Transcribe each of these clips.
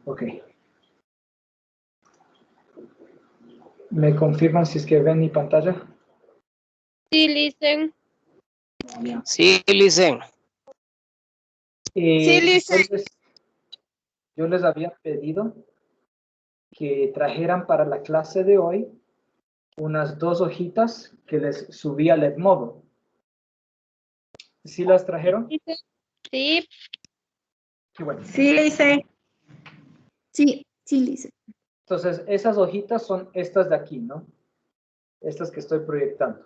Ok. ¿Me confirman si es que ven mi pantalla? Sí, listen. Sí, listen. Sí, listen. Yo les había pedido que trajeran para la clase de hoy unas 2 hojitas que les subí al Edmodo. ¿Sí las trajeron? Sí. Qué bueno. Sí, Lice. Sí, Lice. Entonces, esas hojitas son estas de aquí, ¿no? Estas que estoy proyectando.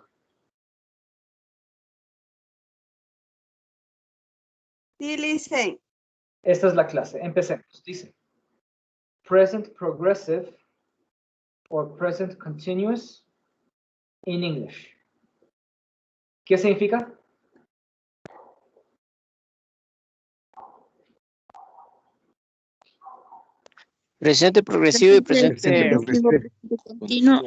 Sí, Lice. Esta es la clase. Empecemos. Dice, present progressive or present continuous in English. ¿Qué significa? Presente progresivo y presente Continuo.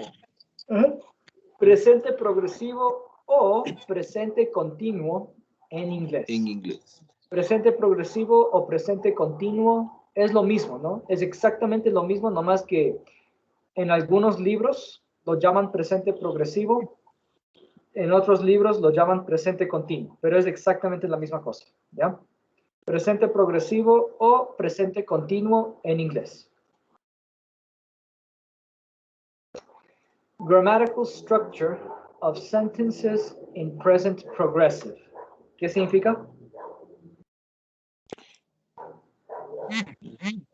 Presente progresivo o presente continuo en inglés. En inglés. Presente progresivo o presente continuo es lo mismo, ¿no? Es exactamente lo mismo, nomás que en algunos libros lo llaman presente progresivo, en otros libros lo llaman presente continuo, pero es exactamente la misma cosa, ¿ya? Presente progresivo o presente continuo en inglés. Grammatical structure of sentences in present progressive. ¿Qué significa?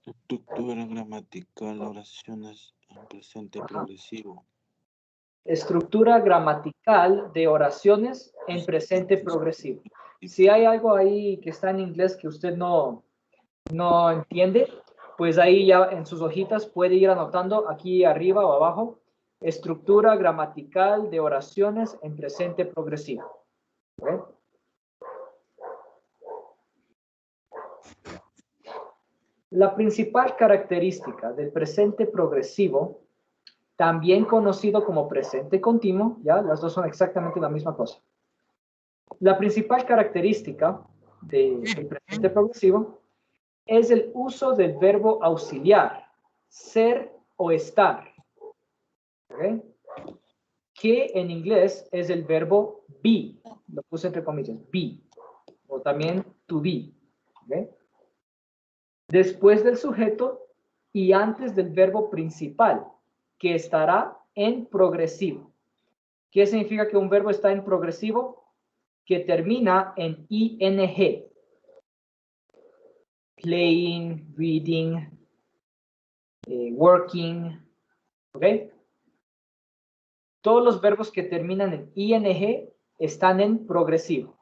Estructura gramatical, oraciones en presente progresivo. Estructura gramatical de oraciones en presente progresivo. Si hay algo ahí que está en inglés que usted no entiende, pues ahí ya en sus hojitas puede ir anotando aquí arriba o abajo, estructura gramatical de oraciones en presente progresivo. ¿Okay? La principal característica del presente progresivo, también conocido como presente continuo, ya las dos son exactamente la misma cosa. La principal característica del presente progresivo es el uso del verbo auxiliar, ser o estar, ¿okay? Que en inglés es el verbo be, lo puse entre comillas, be, o también to be, ¿okay? Después del sujeto y antes del verbo principal, que estará en progresivo. ¿Qué significa que un verbo está en progresivo? Que termina en ing. Playing, reading, working, ¿ok? Todos los verbos que terminan en ing están en progresivo.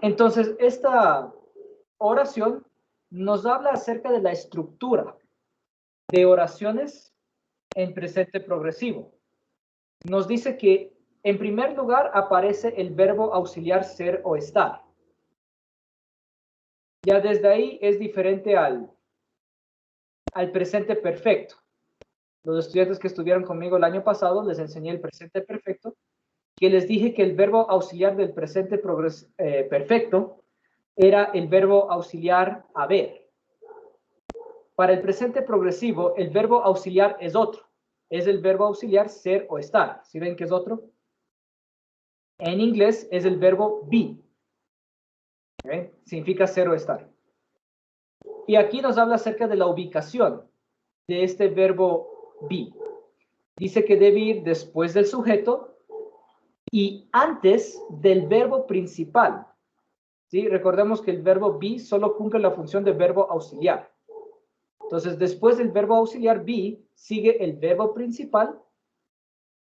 Entonces, esta oración nos habla acerca de la estructura de oraciones en presente progresivo. Nos dice que, en primer lugar, aparece el verbo auxiliar ser o estar. Ya desde ahí es diferente al presente perfecto. Los estudiantes que estuvieron conmigo el año pasado les enseñé el presente perfecto, que les dije que el verbo auxiliar del presente perfecto era el verbo auxiliar haber. Para el presente progresivo, el verbo auxiliar es otro. Es el verbo auxiliar ser o estar. ¿Sí ven que es otro? En inglés es el verbo be. ¿Okay? Significa ser o estar. Y aquí nos habla acerca de la ubicación de este verbo be. Dice que debe ir después del sujeto y antes del verbo principal. ¿Sí? Recordemos que el verbo be solo cumple la función de verbo auxiliar. Entonces, después del verbo auxiliar be, sigue el verbo principal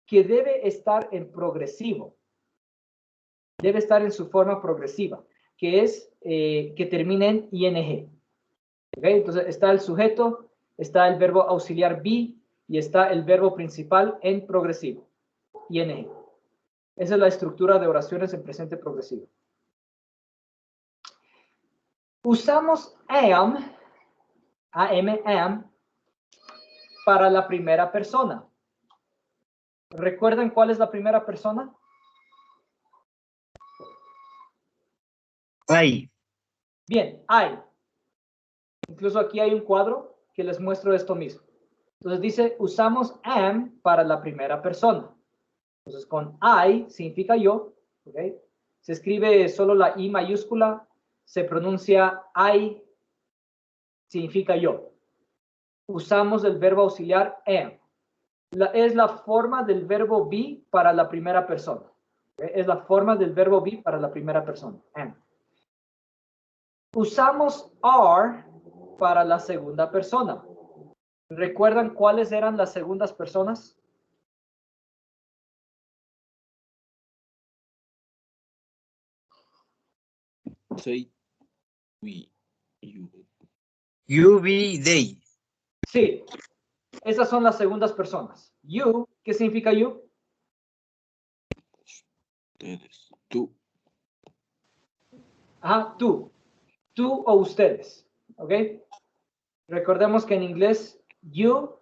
que debe estar en progresivo. Debe estar en su forma progresiva, que es que termine en ing. ¿Okay? Entonces, está el sujeto, está el verbo auxiliar be y está el verbo principal en progresivo, ing. Esa es la estructura de oraciones en presente progresivo. Usamos am, para la primera persona. ¿Recuerdan cuál es la primera persona? I. Bien, I. Incluso aquí hay un cuadro que les muestro esto mismo. Entonces dice, usamos am para la primera persona. Entonces con I significa yo, ¿ok? Se escribe solo la I mayúscula, se pronuncia I, significa yo. Usamos el verbo auxiliar am. Es la forma del verbo be para la primera persona. ¿Ok? Es la forma del verbo be para la primera persona. Am. Usamos are para la segunda persona. ¿Recuerdan cuáles eran las segundas personas? Say, we, you. You be they. Sí, esas son las segundas personas. You, ¿qué significa you? Ustedes. Tú. Ajá, tú. Tú o ustedes. ¿Ok? Recordemos que en inglés, you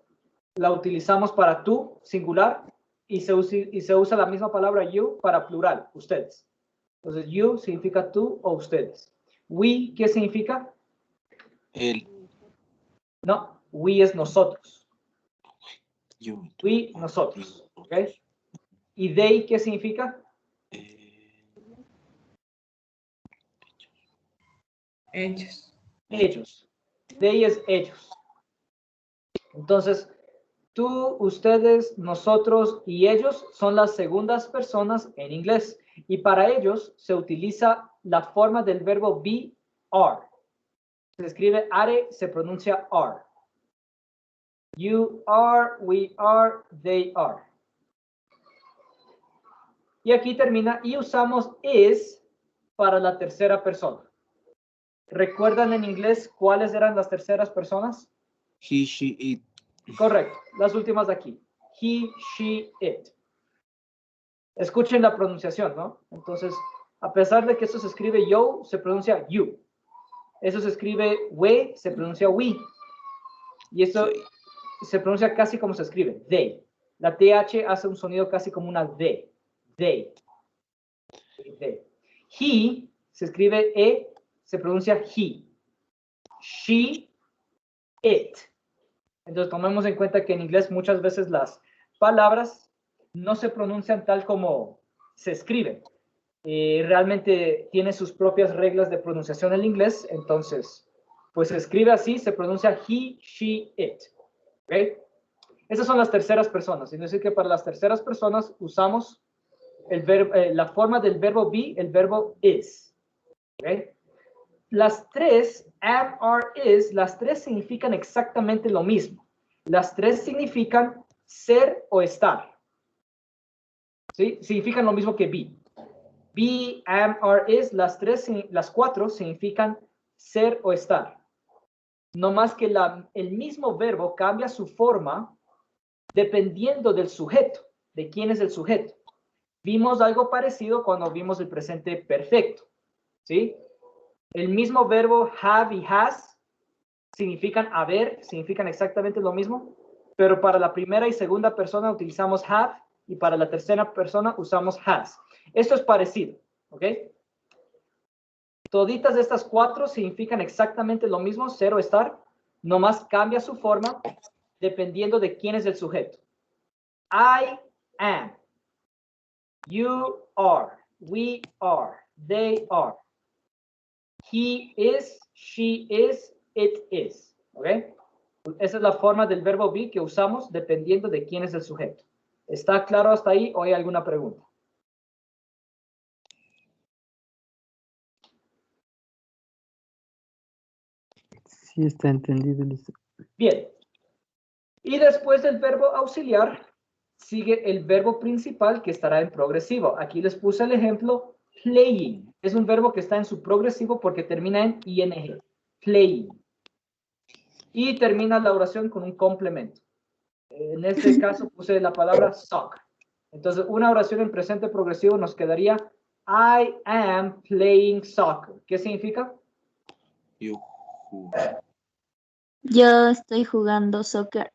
la utilizamos para tú, singular, y se usa la misma palabra you para plural, ustedes. Entonces, you significa tú o ustedes. We, ¿qué significa? Él. No, we es nosotros. Yo. We, nosotros. ¿Ok? ¿Y they, qué significa? Ellos. Ellos. They es ellos. Entonces, tú, ustedes, nosotros y ellos son las segundas personas en inglés. Y para ellos se utiliza la forma del verbo be, are. Se escribe are, se pronuncia are. You are, we are, they are. Y aquí termina, y usamos is para la tercera persona. ¿Recuerdan en inglés cuáles eran las terceras personas? He, she, it. Correcto, las últimas de aquí. He, she, it. Escuchen la pronunciación, ¿no? Entonces, a pesar de que eso se escribe yo, se pronuncia you. Eso se escribe we, se pronuncia we. Y esto se pronuncia casi como se escribe, they. La TH hace un sonido casi como una D. They. They. He, se escribe E, se pronuncia he. She, it. Entonces tomemos en cuenta que en inglés muchas veces las palabras no se pronuncian tal como se escriben. Realmente tiene sus propias reglas de pronunciación el inglés, entonces pues se escribe así, se pronuncia he, she, it. ¿Okay? Esas son las terceras personas, es decir que para las terceras personas usamos la forma del verbo be, el verbo is. ¿Okay? Las tres, am, are, is, las tres significan exactamente lo mismo. Las tres significan ser o estar. ¿Sí? Significan lo mismo que be. Be, am, are, is, las cuatro significan ser o estar. No más que el mismo verbo cambia su forma dependiendo del sujeto, de quién es el sujeto. Vimos algo parecido cuando vimos el presente perfecto. ¿Sí? El mismo verbo have y has significan haber, significan exactamente lo mismo, pero para la primera y segunda persona utilizamos have y para la tercera persona usamos has. Esto es parecido, ¿ok? Toditas de estas cuatro significan exactamente lo mismo, ser o estar, nomás cambia su forma dependiendo de quién es el sujeto. I am, you are, we are, they are. He is, she is, it is. ¿Ok? Esa es la forma del verbo be que usamos dependiendo de quién es el sujeto. ¿Está claro hasta ahí o hay alguna pregunta? Sí, está entendido, listo. Bien. Y después del verbo auxiliar, sigue el verbo principal que estará en progresivo. Aquí les puse el ejemplo, playing. Es un verbo que está en su progresivo porque termina en ing. Playing. Y termina la oración con un complemento. En este caso puse la palabra soccer. Entonces, una oración en presente progresivo nos quedaría I am playing soccer. ¿Qué significa? Yo. Yo estoy jugando soccer.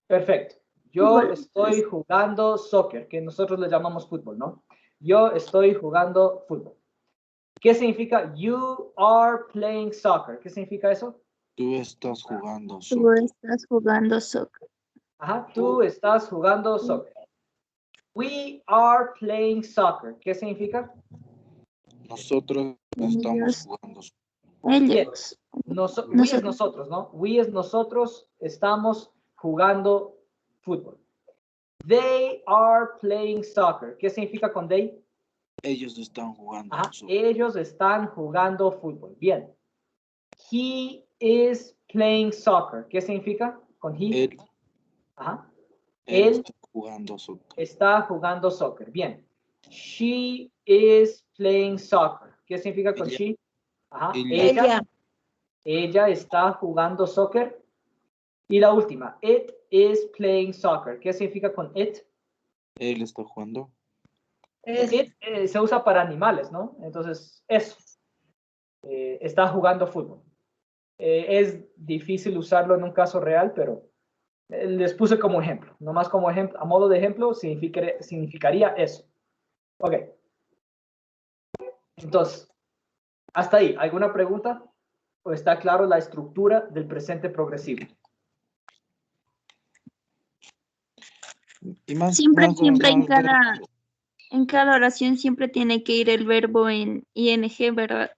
Perfecto. Yo estoy jugando soccer, que nosotros le llamamos fútbol, ¿no? Yo estoy jugando fútbol. ¿Qué significa you are playing soccer? ¿Qué significa eso? Tú estás jugando Tú soccer. estás jugando soccer. Ajá, tú estás jugando soccer. We are playing soccer. ¿Qué significa? Nosotros estamos Ellos, jugando soccer. ellos. We es nosotros, ¿no? We es nosotros estamos jugando fútbol. They are playing soccer. ¿Qué significa con they? Ellos están jugando Ajá, soccer. ellos están jugando fútbol. Bien. He is playing soccer. ¿Qué significa con he? Él Ajá. Él Él está jugando soccer. está jugando soccer. Bien. She is playing soccer. ¿Qué significa con Ella. she? Ajá. Ella. Ella está jugando soccer. Y la última. It is playing soccer. ¿Qué significa con it? Él está jugando. It se usa para animales, ¿no? Entonces, eso. Está jugando fútbol. Es difícil usarlo en un caso real, pero les puse como ejemplo. Nomás como ejemplo, a modo de ejemplo, significaría eso. Ok. Entonces, hasta ahí. ¿Alguna pregunta? ¿O está claro la estructura del presente progresivo? Y más, Siempre más en cada oración siempre tiene que ir el verbo en ing, ¿verdad?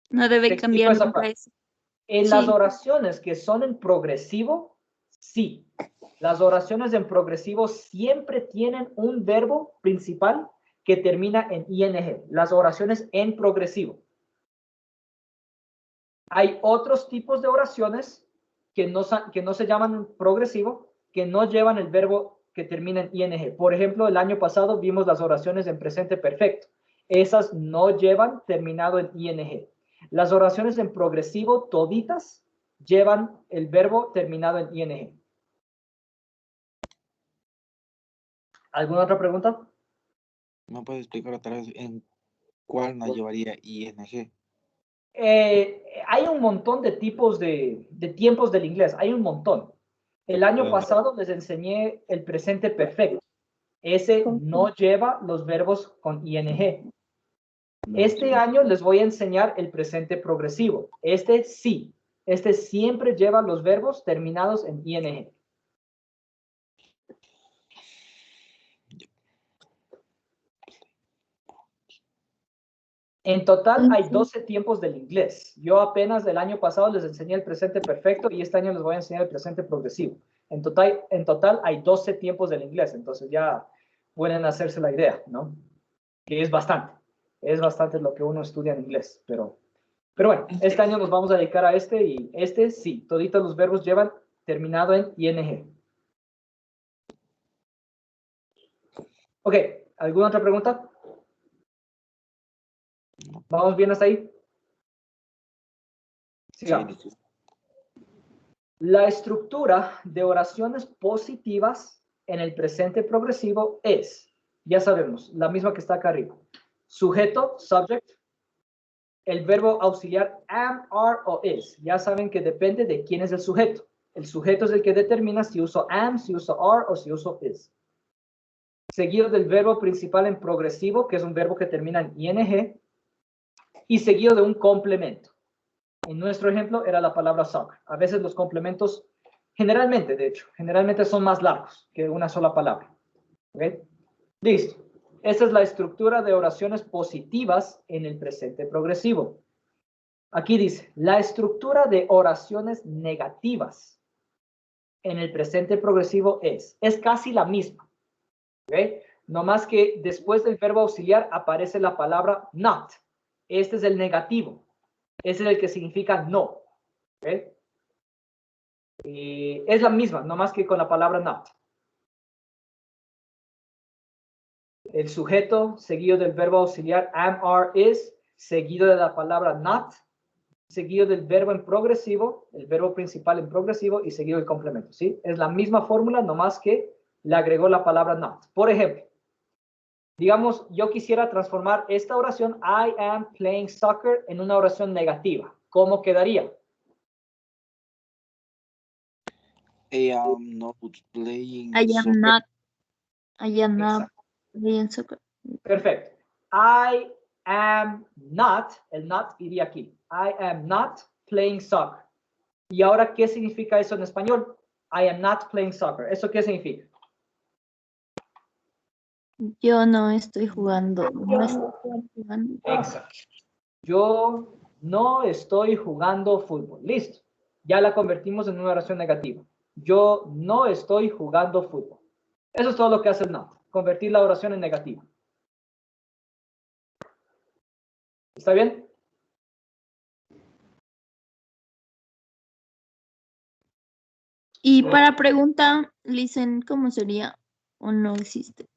No debe Te explico cambiar esa nunca parte. eso. En Sí. las oraciones que son en progresivo, sí. Las oraciones en progresivo siempre tienen un verbo principal que termina en ing. Las oraciones en progresivo. Hay otros tipos de oraciones que no se llaman progresivo, que no llevan el verbo que termina en ing. Por ejemplo, el año pasado vimos las oraciones en presente perfecto. Esas no llevan terminado en ing. Las oraciones en progresivo, toditas, llevan el verbo terminado en ing. ¿Alguna otra pregunta? ¿Me puedes explicar otra vez en cuál nos llevaría ing? Hay un montón de tipos de tiempos del inglés. Hay un montón. El año pasado les enseñé el presente perfecto. Ese no lleva los verbos con ing. Este año les voy a enseñar el presente progresivo. Este sí. Este siempre lleva los verbos terminados en ing. En total hay 12 tiempos del inglés. Yo apenas el año pasado les enseñé el presente perfecto y este año les voy a enseñar el presente progresivo. En total hay 12 tiempos del inglés. Entonces ya pueden hacerse la idea, ¿no? Que es bastante. Es bastante lo que uno estudia en inglés. Pero bueno, este año nos vamos a dedicar a este y este sí. Toditos los verbos llevan terminado en ing. Ok, ¿alguna otra pregunta? ¿Vamos bien hasta ahí? Sigamos. Sí. La estructura de oraciones positivas en el presente progresivo es, ya sabemos, la misma que está acá arriba. Sujeto, subject, el verbo auxiliar am, are o is. Ya saben que depende de quién es el sujeto. El sujeto es el que determina si uso am, si uso are o si uso is. Seguido del verbo principal en progresivo, que es un verbo que termina en ing, y seguido de un complemento. En nuestro ejemplo era la palabra soccer. A veces los complementos, generalmente son más largos que una sola palabra. ¿Okay? Listo. Esta es la estructura de oraciones positivas en el presente progresivo. Aquí dice, la estructura de oraciones negativas en el presente progresivo es casi la misma. ¿Okay? No más que después del verbo auxiliar aparece la palabra not. Este es el negativo. Este es el que significa no. ¿Okay? Es la misma, no más que con la palabra not. El sujeto seguido del verbo auxiliar am, are, is, seguido de la palabra not, seguido del verbo en progresivo, el verbo principal en progresivo y seguido el complemento. ¿Sí? Es la misma fórmula, no más que le agregó la palabra not. Por ejemplo, digamos, yo quisiera transformar esta oración I am playing soccer en una oración negativa. ¿Cómo quedaría? I am not playing I am soccer. not playing soccer. Perfecto. I am not, el not iría aquí. I am not playing soccer. ¿Y ahora qué significa eso en español? I am not playing soccer. ¿Eso qué significa? Yo no estoy jugando. No estoy jugando. Exacto. Yo no estoy jugando fútbol. Listo. Ya la convertimos en una oración negativa. Yo no estoy jugando fútbol. Eso es todo lo que hace el not. Convertir la oración en negativa. ¿Está bien? Y para pregunta, Listen, ¿cómo sería? ¿O no existe?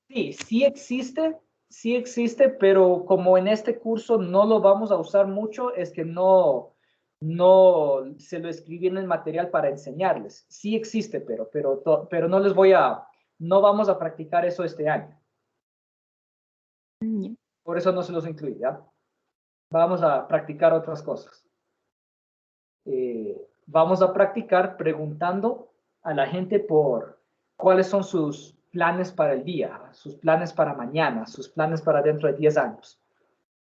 Sí, sí existe, pero como en este curso no lo vamos a usar mucho, es que no se lo escribí en el material para enseñarles. Sí existe, pero no vamos a practicar eso este año. Ya. Por eso no se los incluí, ¿ya? Vamos a practicar otras cosas. Vamos a practicar preguntando a la gente por cuáles son sus planes para el día, sus planes para mañana, sus planes para dentro de 10 años.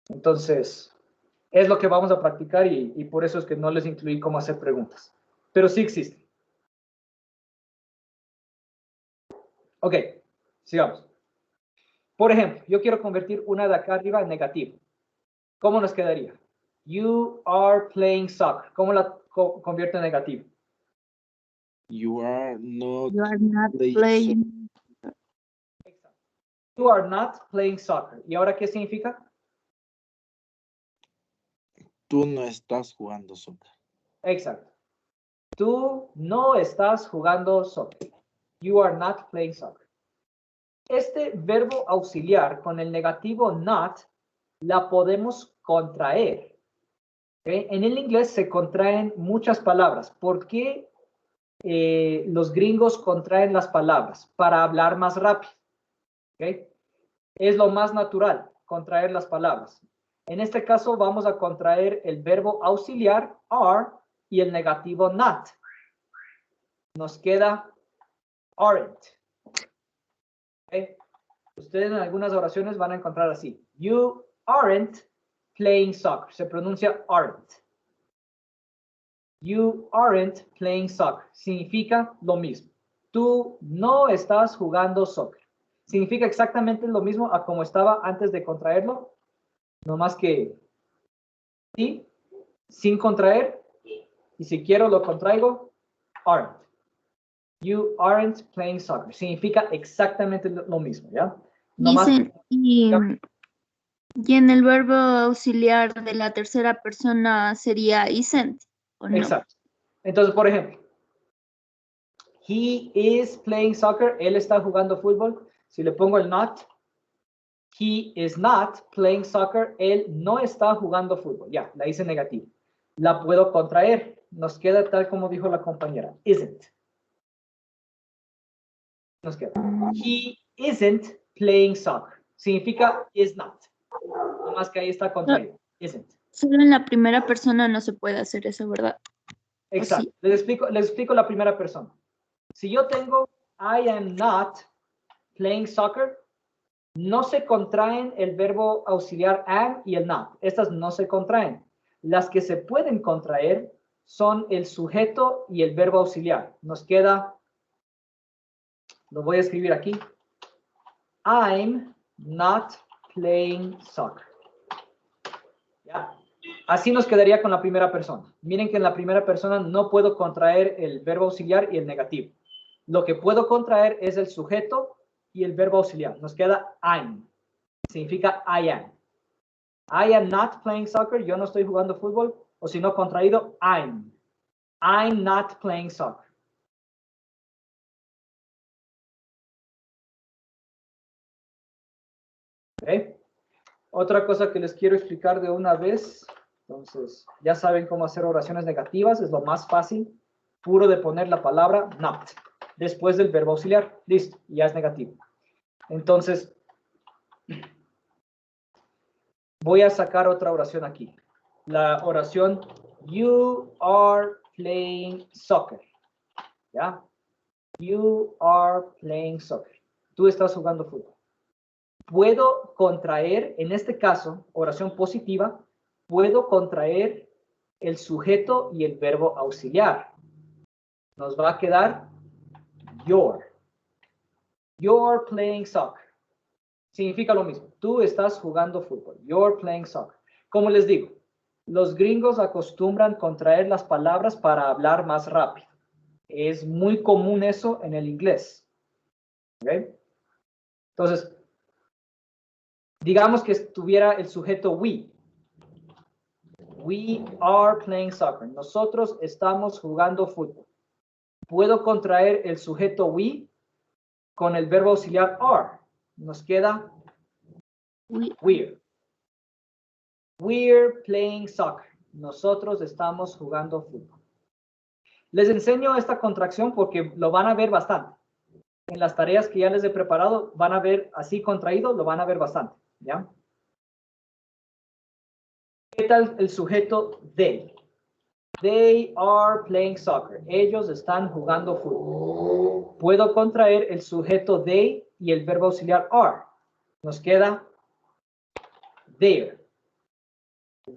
Entonces, es lo que vamos a practicar y por eso es que no les incluí cómo hacer preguntas. Pero sí existe. Ok, sigamos. Por ejemplo, yo quiero convertir una de acá arriba en negativo. ¿Cómo nos quedaría? You are playing soccer. ¿Cómo la convierto en negativo? You are not You are not playing playing. You are not playing soccer. ¿Y ahora qué significa? Tú no estás jugando soccer. Exacto. Tú no estás jugando soccer. You are not playing soccer. Este verbo auxiliar con el negativo not la podemos contraer. ¿Okay? En el inglés se contraen muchas palabras. ¿Por qué los gringos contraen las palabras? Para hablar más rápido. ¿Okay? Es lo más natural, contraer las palabras. En este caso vamos a contraer el verbo auxiliar are y el negativo not. Nos queda aren't. ¿Okay? Ustedes en algunas oraciones van a encontrar así. You aren't playing soccer. Se pronuncia aren't. You aren't playing soccer. Significa lo mismo. Tú no estás jugando soccer. Significa exactamente lo mismo a como estaba antes de contraerlo. No más que sí, sin contraer. Y si quiero lo contraigo, aren't. You aren't playing soccer. Significa exactamente lo mismo, ¿ya? No más Listen, que, y en el verbo auxiliar de la tercera persona sería isn't, ¿o no? exacto. Entonces, por ejemplo, he is playing soccer. Él está jugando fútbol. Si le pongo el not, he is not playing soccer. Él no está jugando fútbol. Ya, la hice negativa. La puedo contraer. Nos queda tal como dijo la compañera. Isn't. Nos queda. He isn't playing soccer. Significa is not. Nada más que ahí está contraído. Isn't. Solo en la primera persona no se puede hacer eso, ¿verdad? Exacto. Sí. Les explico la primera persona. Si yo tengo I am not playing soccer, no se contraen el verbo auxiliar am y el not. Estas no se contraen. Las que se pueden contraer son el sujeto y el verbo auxiliar. Nos queda, lo voy a escribir aquí. I'm not playing soccer. ¿Ya? Así nos quedaría con la primera persona. Miren que en la primera persona no puedo contraer el verbo auxiliar y el negativo. Lo que puedo contraer es el sujeto y el verbo auxiliar. Nos queda I'm. Significa I am. I am not playing soccer. Yo no estoy jugando fútbol. O si no contraído, I'm. I'm not playing soccer. ¿Okay? Otra cosa que les quiero explicar de una vez. Entonces, ya saben cómo hacer oraciones negativas. Es lo más fácil. Puro de poner la palabra not. Después del verbo auxiliar. Listo. Ya es negativo. Entonces, voy a sacar otra oración aquí. La oración you are playing soccer. ¿Ya? You are playing soccer. Tú estás jugando fútbol. Puedo contraer, en este caso, oración positiva, puedo contraer el sujeto y el verbo auxiliar. Nos va a quedar your. You're playing soccer. Significa lo mismo. Tú estás jugando fútbol. You're playing soccer. Como les digo, los gringos acostumbran contraer las palabras para hablar más rápido. Es muy común eso en el inglés. ¿Okay? Entonces, digamos que estuviera el sujeto we. We are playing soccer. Nosotros estamos jugando fútbol. Puedo contraer el sujeto we con el verbo auxiliar are. Nos queda we're. We're playing soccer. Nosotros estamos jugando fútbol. Les enseño esta contracción porque lo van a ver bastante. En las tareas que ya les he preparado, van a ver así contraído, lo van a ver bastante. ¿Ya? ¿Qué tal el sujeto they? They are playing soccer. Ellos están jugando fútbol. Puedo contraer el sujeto they y el verbo auxiliar are. Nos queda they're.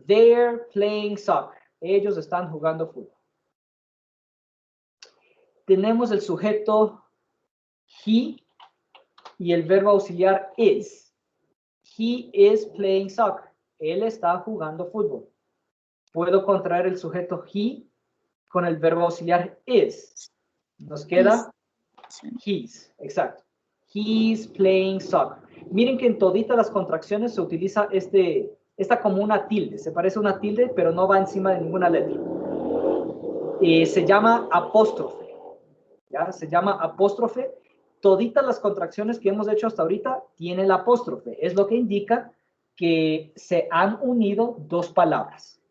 They're playing soccer. Ellos están jugando fútbol. Tenemos el sujeto he y el verbo auxiliar is. He is playing soccer. Él está jugando fútbol. Puedo contraer el sujeto he con el verbo auxiliar is. Nos queda he's. Exacto. He's playing soccer. Miren que en toditas las contracciones se utiliza esta como una tilde. Se parece a una tilde, pero no va encima de ninguna letra. Se llama apóstrofe. ¿Ya? Se llama apóstrofe. Toditas las contracciones que hemos hecho hasta ahorita tienen la apóstrofe. Es lo que indica que se han unido dos palabras.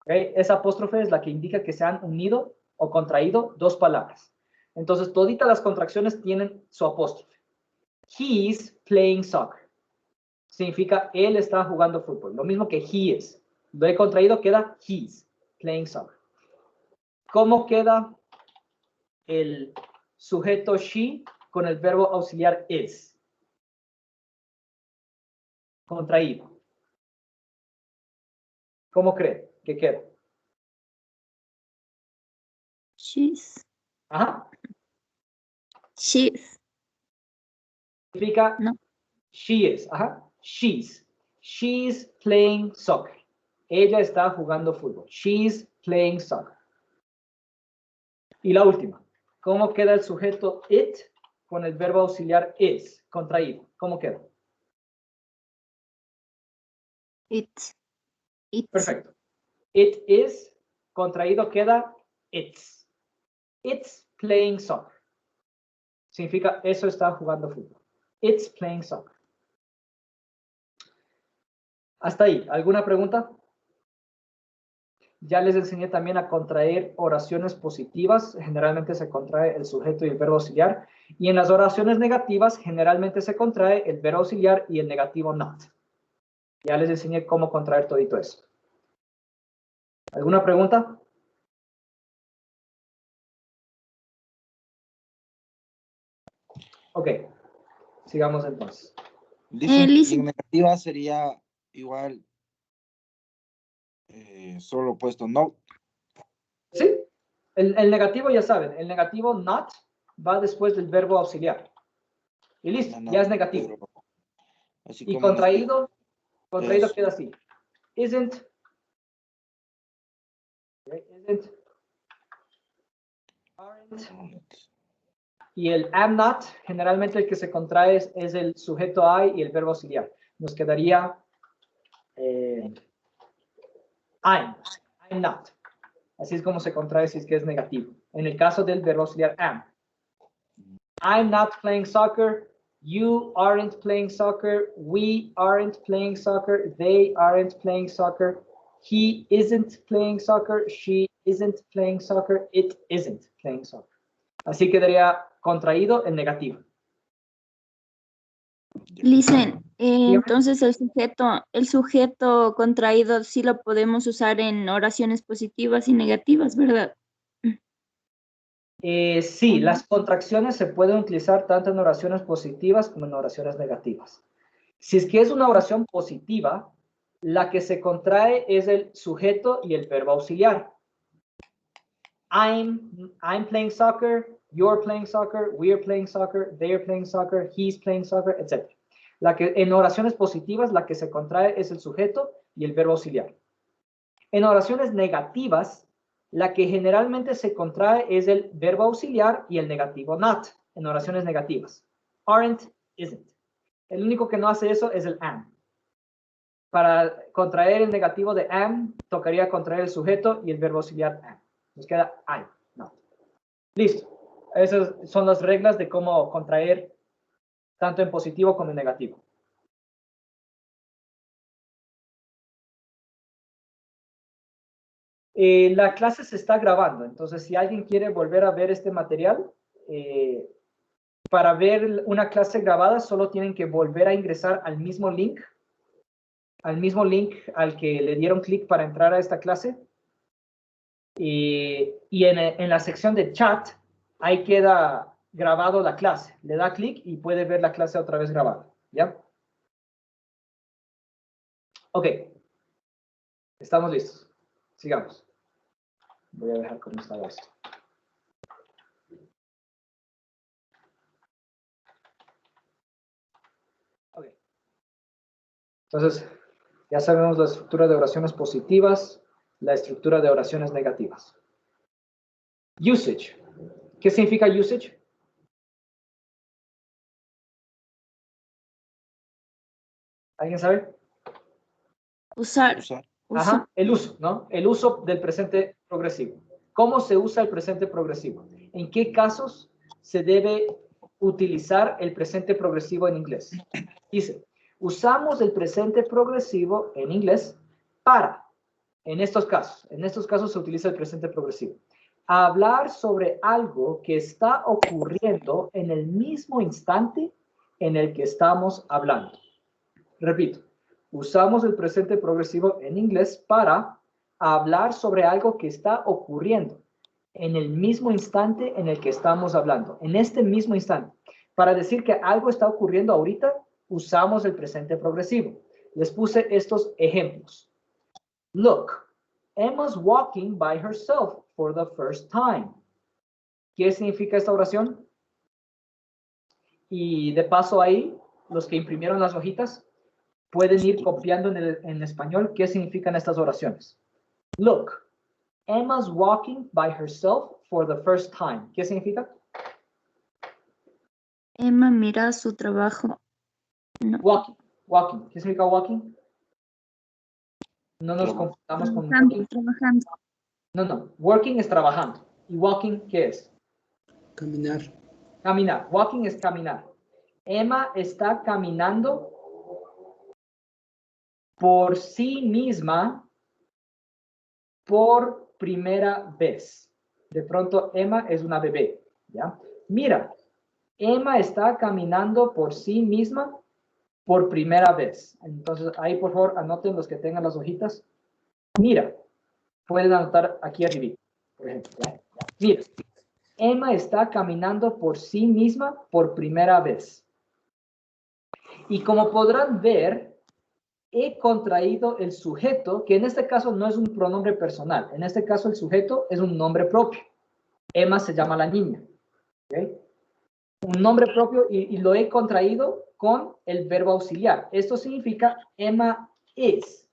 ¿Okay? Esa apóstrofe es la que indica que se han unido o contraído dos palabras. Entonces, toditas las contracciones tienen su apóstrofe. He's playing soccer. Significa él está jugando fútbol. Lo mismo que he is. Lo he contraído, queda he's playing soccer. ¿Cómo queda el sujeto she con el verbo auxiliar is? Contraído. ¿Cómo cree que queda? She's. Ajá. She's. Significa No. she is. Ajá. She's playing soccer. Ella está jugando fútbol. She's playing soccer. Y la última. ¿Cómo queda el sujeto it con el verbo auxiliar is? Contraído. ¿Cómo queda? It's. Perfecto. It is. Contraído queda it's. It's playing soccer. Significa eso está jugando fútbol. It's playing soccer. Hasta ahí. ¿Alguna pregunta? Ya les enseñé también a contraer oraciones positivas. Generalmente se contrae el sujeto y el verbo auxiliar. Y en las oraciones negativas, generalmente se contrae el verbo auxiliar y el negativo not. Ya les enseñé cómo contraer todito eso. ¿Alguna pregunta? Ok. Sigamos entonces. Dicen Liz. que en negativa sería igual solo puesto no. ¿Sí? El negativo ya saben. El negativo not va después del verbo auxiliar. Y listo. No, ya es negativo. pero así Y como contraído Eso. queda así. Isn't. Isn't. Aren't. Y el am not, generalmente el que se contrae es el sujeto I y el verbo auxiliar. Nos quedaría I'm not. Así es como se contrae si es que es negativo. En el caso del verbo auxiliar am. I'm not playing soccer. You aren't playing soccer. We aren't playing soccer. They aren't playing soccer. He isn't playing soccer. She isn't playing soccer. It isn't playing soccer. Así quedaría contraído en negativo. Listen, entonces el sujeto contraído sí lo podemos usar en oraciones positivas y negativas, ¿verdad? Sí, las contracciones se pueden utilizar tanto en oraciones positivas como en oraciones negativas. Si es que es una oración positiva, la que se contrae es el sujeto y el verbo auxiliar. I'm playing soccer, you're playing soccer, we're playing soccer, they're playing soccer, he's playing soccer, etc. La que, en oraciones positivas, la que se contrae es el sujeto y el verbo auxiliar. En oraciones negativas, la que generalmente se contrae es el verbo auxiliar y el negativo not, en oraciones negativas. Aren't, isn't. El único que no hace eso es el am. Para contraer el negativo de am, tocaría contraer el sujeto y el verbo auxiliar am. Nos queda I, not. Listo. Esas son las reglas de cómo contraer tanto en positivo como en negativo. La clase se está grabando, entonces si alguien quiere volver a ver este material, para ver una clase grabada solo tienen que volver a ingresar al mismo link al que le dieron clic para entrar a esta clase. Y en la sección de chat, ahí queda grabado la clase. Le da clic y puede ver la clase otra vez grabada. ¿Ya? Ok. Estamos listos. Sigamos. Voy a dejar cómo estaba esto. Ok. Entonces, ya sabemos la estructura de oraciones positivas, la estructura de oraciones negativas. Usage. ¿Qué significa usage? ¿Alguien sabe? Usar. Ajá, el uso, ¿no? El uso del presente progresivo. ¿Cómo se usa el presente progresivo? ¿En qué casos se debe utilizar el presente progresivo en inglés? Dice, usamos el presente progresivo en inglés para, en estos casos se utiliza el presente progresivo, hablar sobre algo que está ocurriendo en el mismo instante en el que estamos hablando. Repito, usamos el presente progresivo en inglés para hablar sobre algo que está ocurriendo en el mismo instante en el que estamos hablando, en este mismo instante. Para decir que algo está ocurriendo ahorita, usamos el presente progresivo. Les puse estos ejemplos. Look, Emma's walking by herself for the first time. ¿Qué significa esta oración? Y de paso ahí, los que imprimieron las hojitas, pueden ir copiando en español qué significan estas oraciones. Look, Emma's walking by herself for the first time. ¿Qué significa? Emma mira su trabajo. No. Walking. ¿Qué significa walking? No nos confundamos con Trabajando. No. Working es trabajando. ¿Y walking qué es? Caminar. Caminar. Walking es caminar. Emma está caminando por sí misma por primera vez. De pronto, Emma es una bebé, ¿ya? Mira, Emma está caminando por sí misma por primera vez. Entonces, ahí por favor, anoten los que tengan las hojitas. Mira, pueden anotar aquí arriba, por ejemplo, ¿ya? Mira, Emma está caminando por sí misma por primera vez. Y como podrán ver, he contraído el sujeto, que en este caso no es un pronombre personal. En este caso el sujeto es un nombre propio. Emma se llama la niña. ¿Okay? Un nombre propio y lo he contraído con el verbo auxiliar. Esto significa Emma is.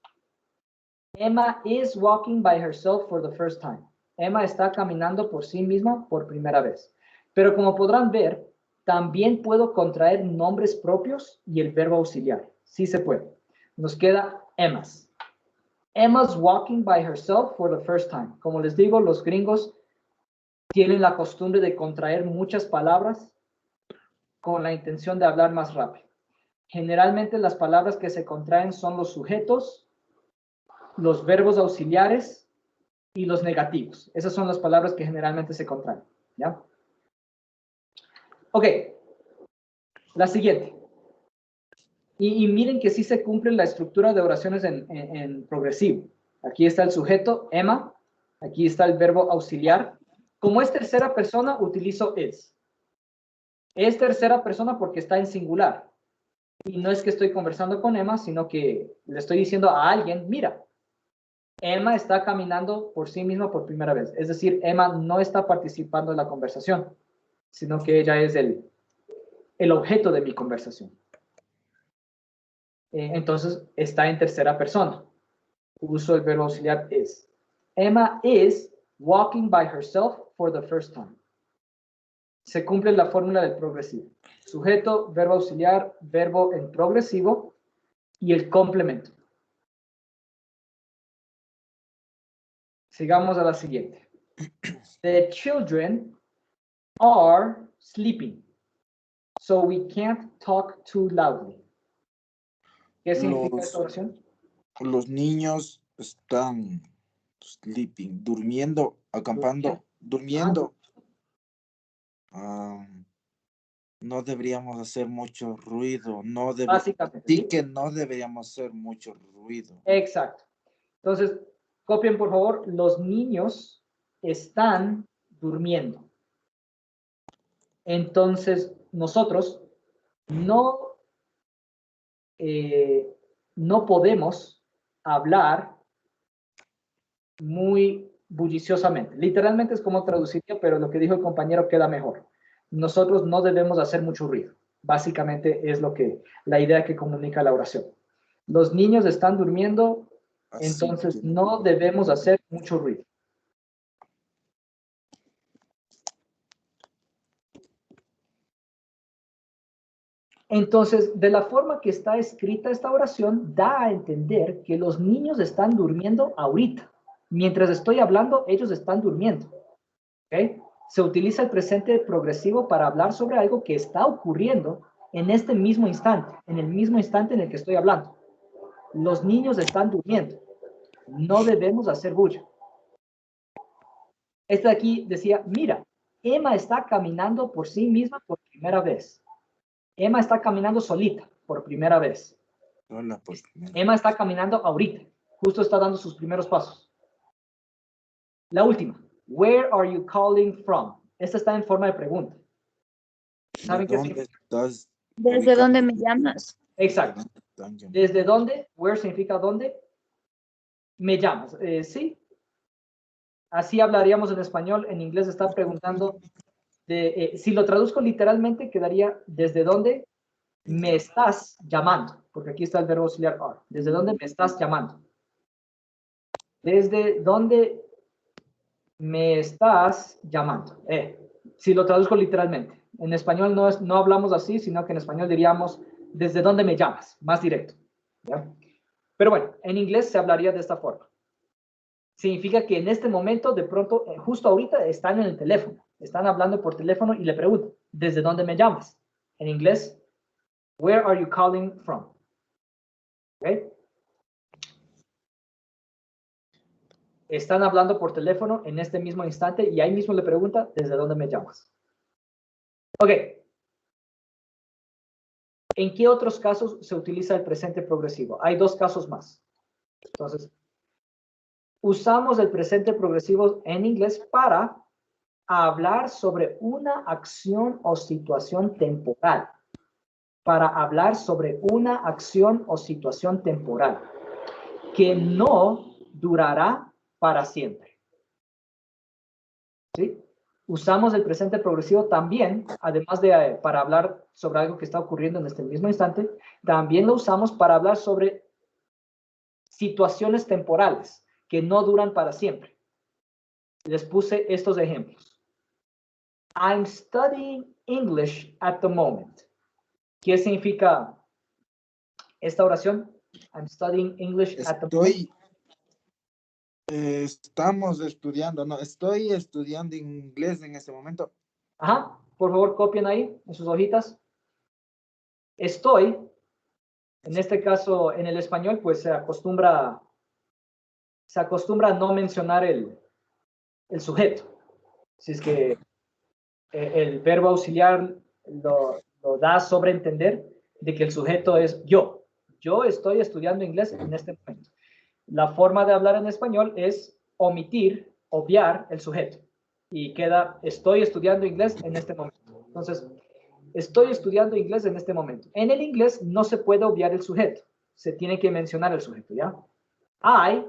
Emma is walking by herself for the first time. Emma está caminando por sí misma por primera vez. Pero como podrán ver, también puedo contraer nombres propios y el verbo auxiliar. Sí se puede. Nos queda Emma's. Emma's walking by herself for the first time. Como les digo, los gringos tienen la costumbre de contraer muchas palabras con la intención de hablar más rápido. Generalmente las palabras que se contraen son los sujetos, los verbos auxiliares y los negativos. Esas son las palabras que generalmente se contraen. ¿Ya? Ok. La siguiente. Y miren que sí se cumple la estructura de oraciones en progresivo. Aquí está el sujeto, Emma. Aquí está el verbo auxiliar. Como es tercera persona, utilizo is. Es tercera persona porque está en singular. Y no es que estoy conversando con Emma, sino que le estoy diciendo a alguien, mira, Emma está caminando por sí misma por primera vez. Es decir, Emma no está participando en la conversación, sino que ella es el objeto de mi conversación. Entonces, está en tercera persona. Uso el verbo auxiliar is. Emma is walking by herself for the first time. Se cumple la fórmula del progresivo. Sujeto, verbo auxiliar, verbo en progresivo y el complemento. Sigamos a la siguiente. The children are sleeping, so we can't talk too loudly. ¿Qué significa esta oración? Los niños están sleeping, durmiendo, acampando, durmiendo. No deberíamos hacer mucho ruido. Básicamente. Sí que no deberíamos hacer mucho ruido. Exacto. Entonces, copien por favor, los niños están durmiendo. Entonces, nosotros no podemos hablar muy bulliciosamente. Literalmente es como traduciría, pero lo que dijo el compañero queda mejor. Nosotros no debemos hacer mucho ruido. Básicamente es la idea que comunica la oración. Los niños están durmiendo, entonces no debemos hacer mucho ruido. Entonces, de la forma que está escrita esta oración, da a entender que los niños están durmiendo ahorita. Mientras estoy hablando, ellos están durmiendo. ¿Okay? Se utiliza el presente progresivo para hablar sobre algo que está ocurriendo en este mismo instante, en el mismo instante en el que estoy hablando. Los niños están durmiendo. No debemos hacer bulla. Este de aquí decía, mira, Emma está caminando por sí misma por primera vez. Emma está caminando solita por primera vez. Emma está caminando ahorita. Justo está dando sus primeros pasos. La última. Where are you calling from? Esta está en forma de pregunta. ¿Saben qué significa? ¿Desde dónde me llamas? Exacto. ¿Desde dónde? Where significa dónde. Me llamas. Sí. Así hablaríamos en español. En inglés está preguntando. Si lo traduzco literalmente, quedaría ¿desde dónde me estás llamando? Porque aquí está el verbo auxiliar are. ¿Desde dónde me estás llamando? ¿Desde dónde me estás llamando? Si lo traduzco literalmente. En español no hablamos así, sino que en español diríamos ¿desde dónde me llamas? Más directo. ¿Ya? Pero bueno, en inglés se hablaría de esta forma. Significa que en este momento, de pronto, justo ahorita, están en el teléfono. Están hablando por teléfono y le preguntan, ¿desde dónde me llamas? En inglés, where are you calling from? ¿Okay? Están hablando por teléfono en este mismo instante y ahí mismo le pregunta, ¿desde dónde me llamas? Ok. ¿En qué otros casos se utiliza el presente progresivo? Hay dos casos más. Entonces, usamos el presente progresivo en inglés para hablar sobre una acción o situación temporal. Para hablar sobre una acción o situación temporal que no durará para siempre. ¿Sí? Usamos el presente progresivo también, además de para hablar sobre algo que está ocurriendo en este mismo instante, también lo usamos para hablar sobre situaciones temporales que no duran para siempre. Les puse estos ejemplos. I'm studying English at the moment. ¿Qué significa esta oración? I'm studying English at the moment. Estamos estudiando, no, estoy estudiando inglés en este momento. Ajá, por favor copien ahí en sus hojitas. Estoy, en este caso en el español, pues se acostumbra a no mencionar el sujeto. Si es que el verbo auxiliar lo da a sobreentender de que el sujeto es yo. Yo estoy estudiando inglés en este momento. La forma de hablar en español es omitir, obviar el sujeto. Y queda, estoy estudiando inglés en este momento. Entonces, Estoy estudiando inglés en este momento. En el inglés no se puede obviar el sujeto. Se tiene que mencionar el sujeto, ¿ya?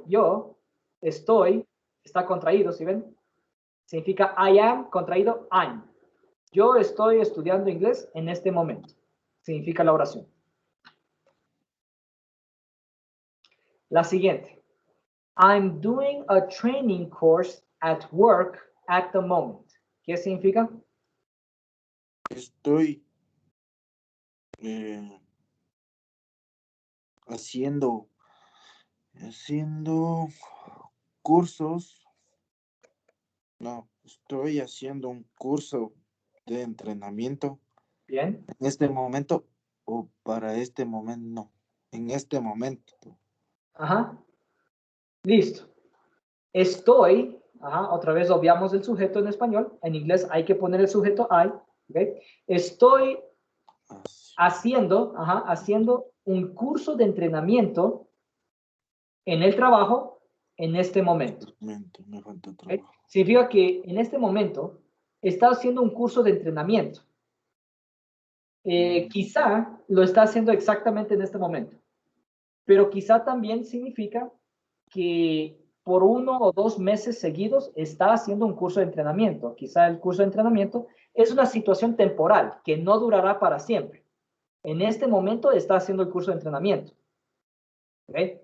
Yo, estoy, está contraído, ¿sí ven? Significa I am, contraído, I'm. Yo estoy estudiando inglés en este momento. Significa la oración. La siguiente. I'm doing a training course at work at the moment. ¿Qué significa? Estoy haciendo cursos. No, estoy haciendo un curso de entrenamiento. Bien. En este momento o para este momento, no. En este momento. Ajá. Listo. Estoy, otra vez obviamos el sujeto en español. En inglés hay que poner el sujeto I. ¿Okay? Estoy haciendo un curso de entrenamiento en el trabajo en este momento. Me falta trabajo. ¿Okay? Significa que en este momento está haciendo un curso de entrenamiento. Quizá lo está haciendo exactamente en este momento, pero quizá también significa que por 1 o 2 meses seguidos está haciendo un curso de entrenamiento. Quizá el curso de entrenamiento es una situación temporal que no durará para siempre. En este momento está haciendo el curso de entrenamiento. ¿Okay?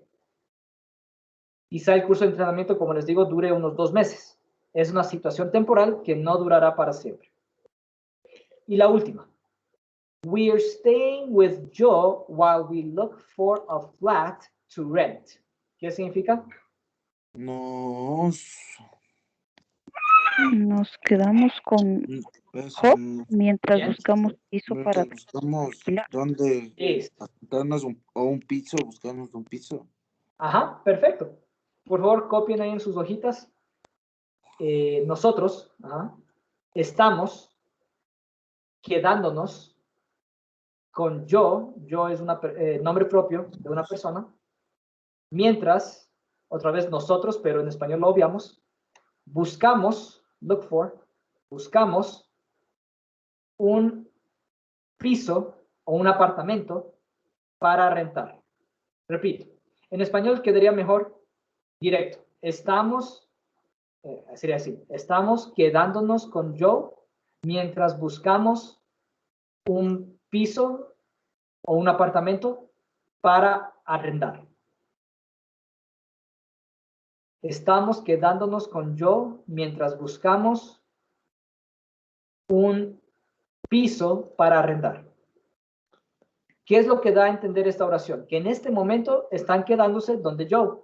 Quizá el curso de entrenamiento, como les digo, dure unos 2 meses. Es una situación temporal que no durará para siempre. Y la última. We're staying with Joe while we look for a flat to rent. ¿Qué significa? Nos quedamos con Job mientras Bien. buscamos piso para buscamos alquilar. dónde Listo. buscarnos un piso, buscarnos un piso. Ajá, perfecto. Por favor, copien ahí en sus hojitas. Nosotros estamos quedándonos con yo es un nombre propio de una persona, mientras, otra vez nosotros, pero en español lo obviamos, buscamos, look for, buscamos un piso o un apartamento para rentar. Repito, en español quedaría mejor directo. Sería así, estamos quedándonos con Joe mientras buscamos un piso o un apartamento para arrendar. Estamos quedándonos con Joe mientras buscamos un piso para arrendar. ¿Qué es lo que da a entender esta oración? Que en este momento están quedándose donde Joe.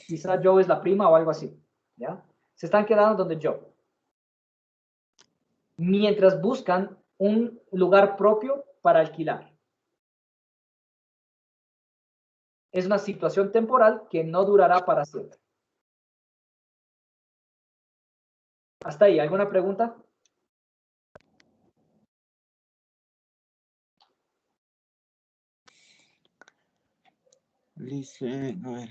Quizá Joe es la prima o algo así. ¿Ya? Se están quedando donde Joe. Mientras buscan un lugar propio para alquilar. Es una situación temporal que no durará para siempre. Hasta ahí, ¿alguna pregunta? Dice, a ver.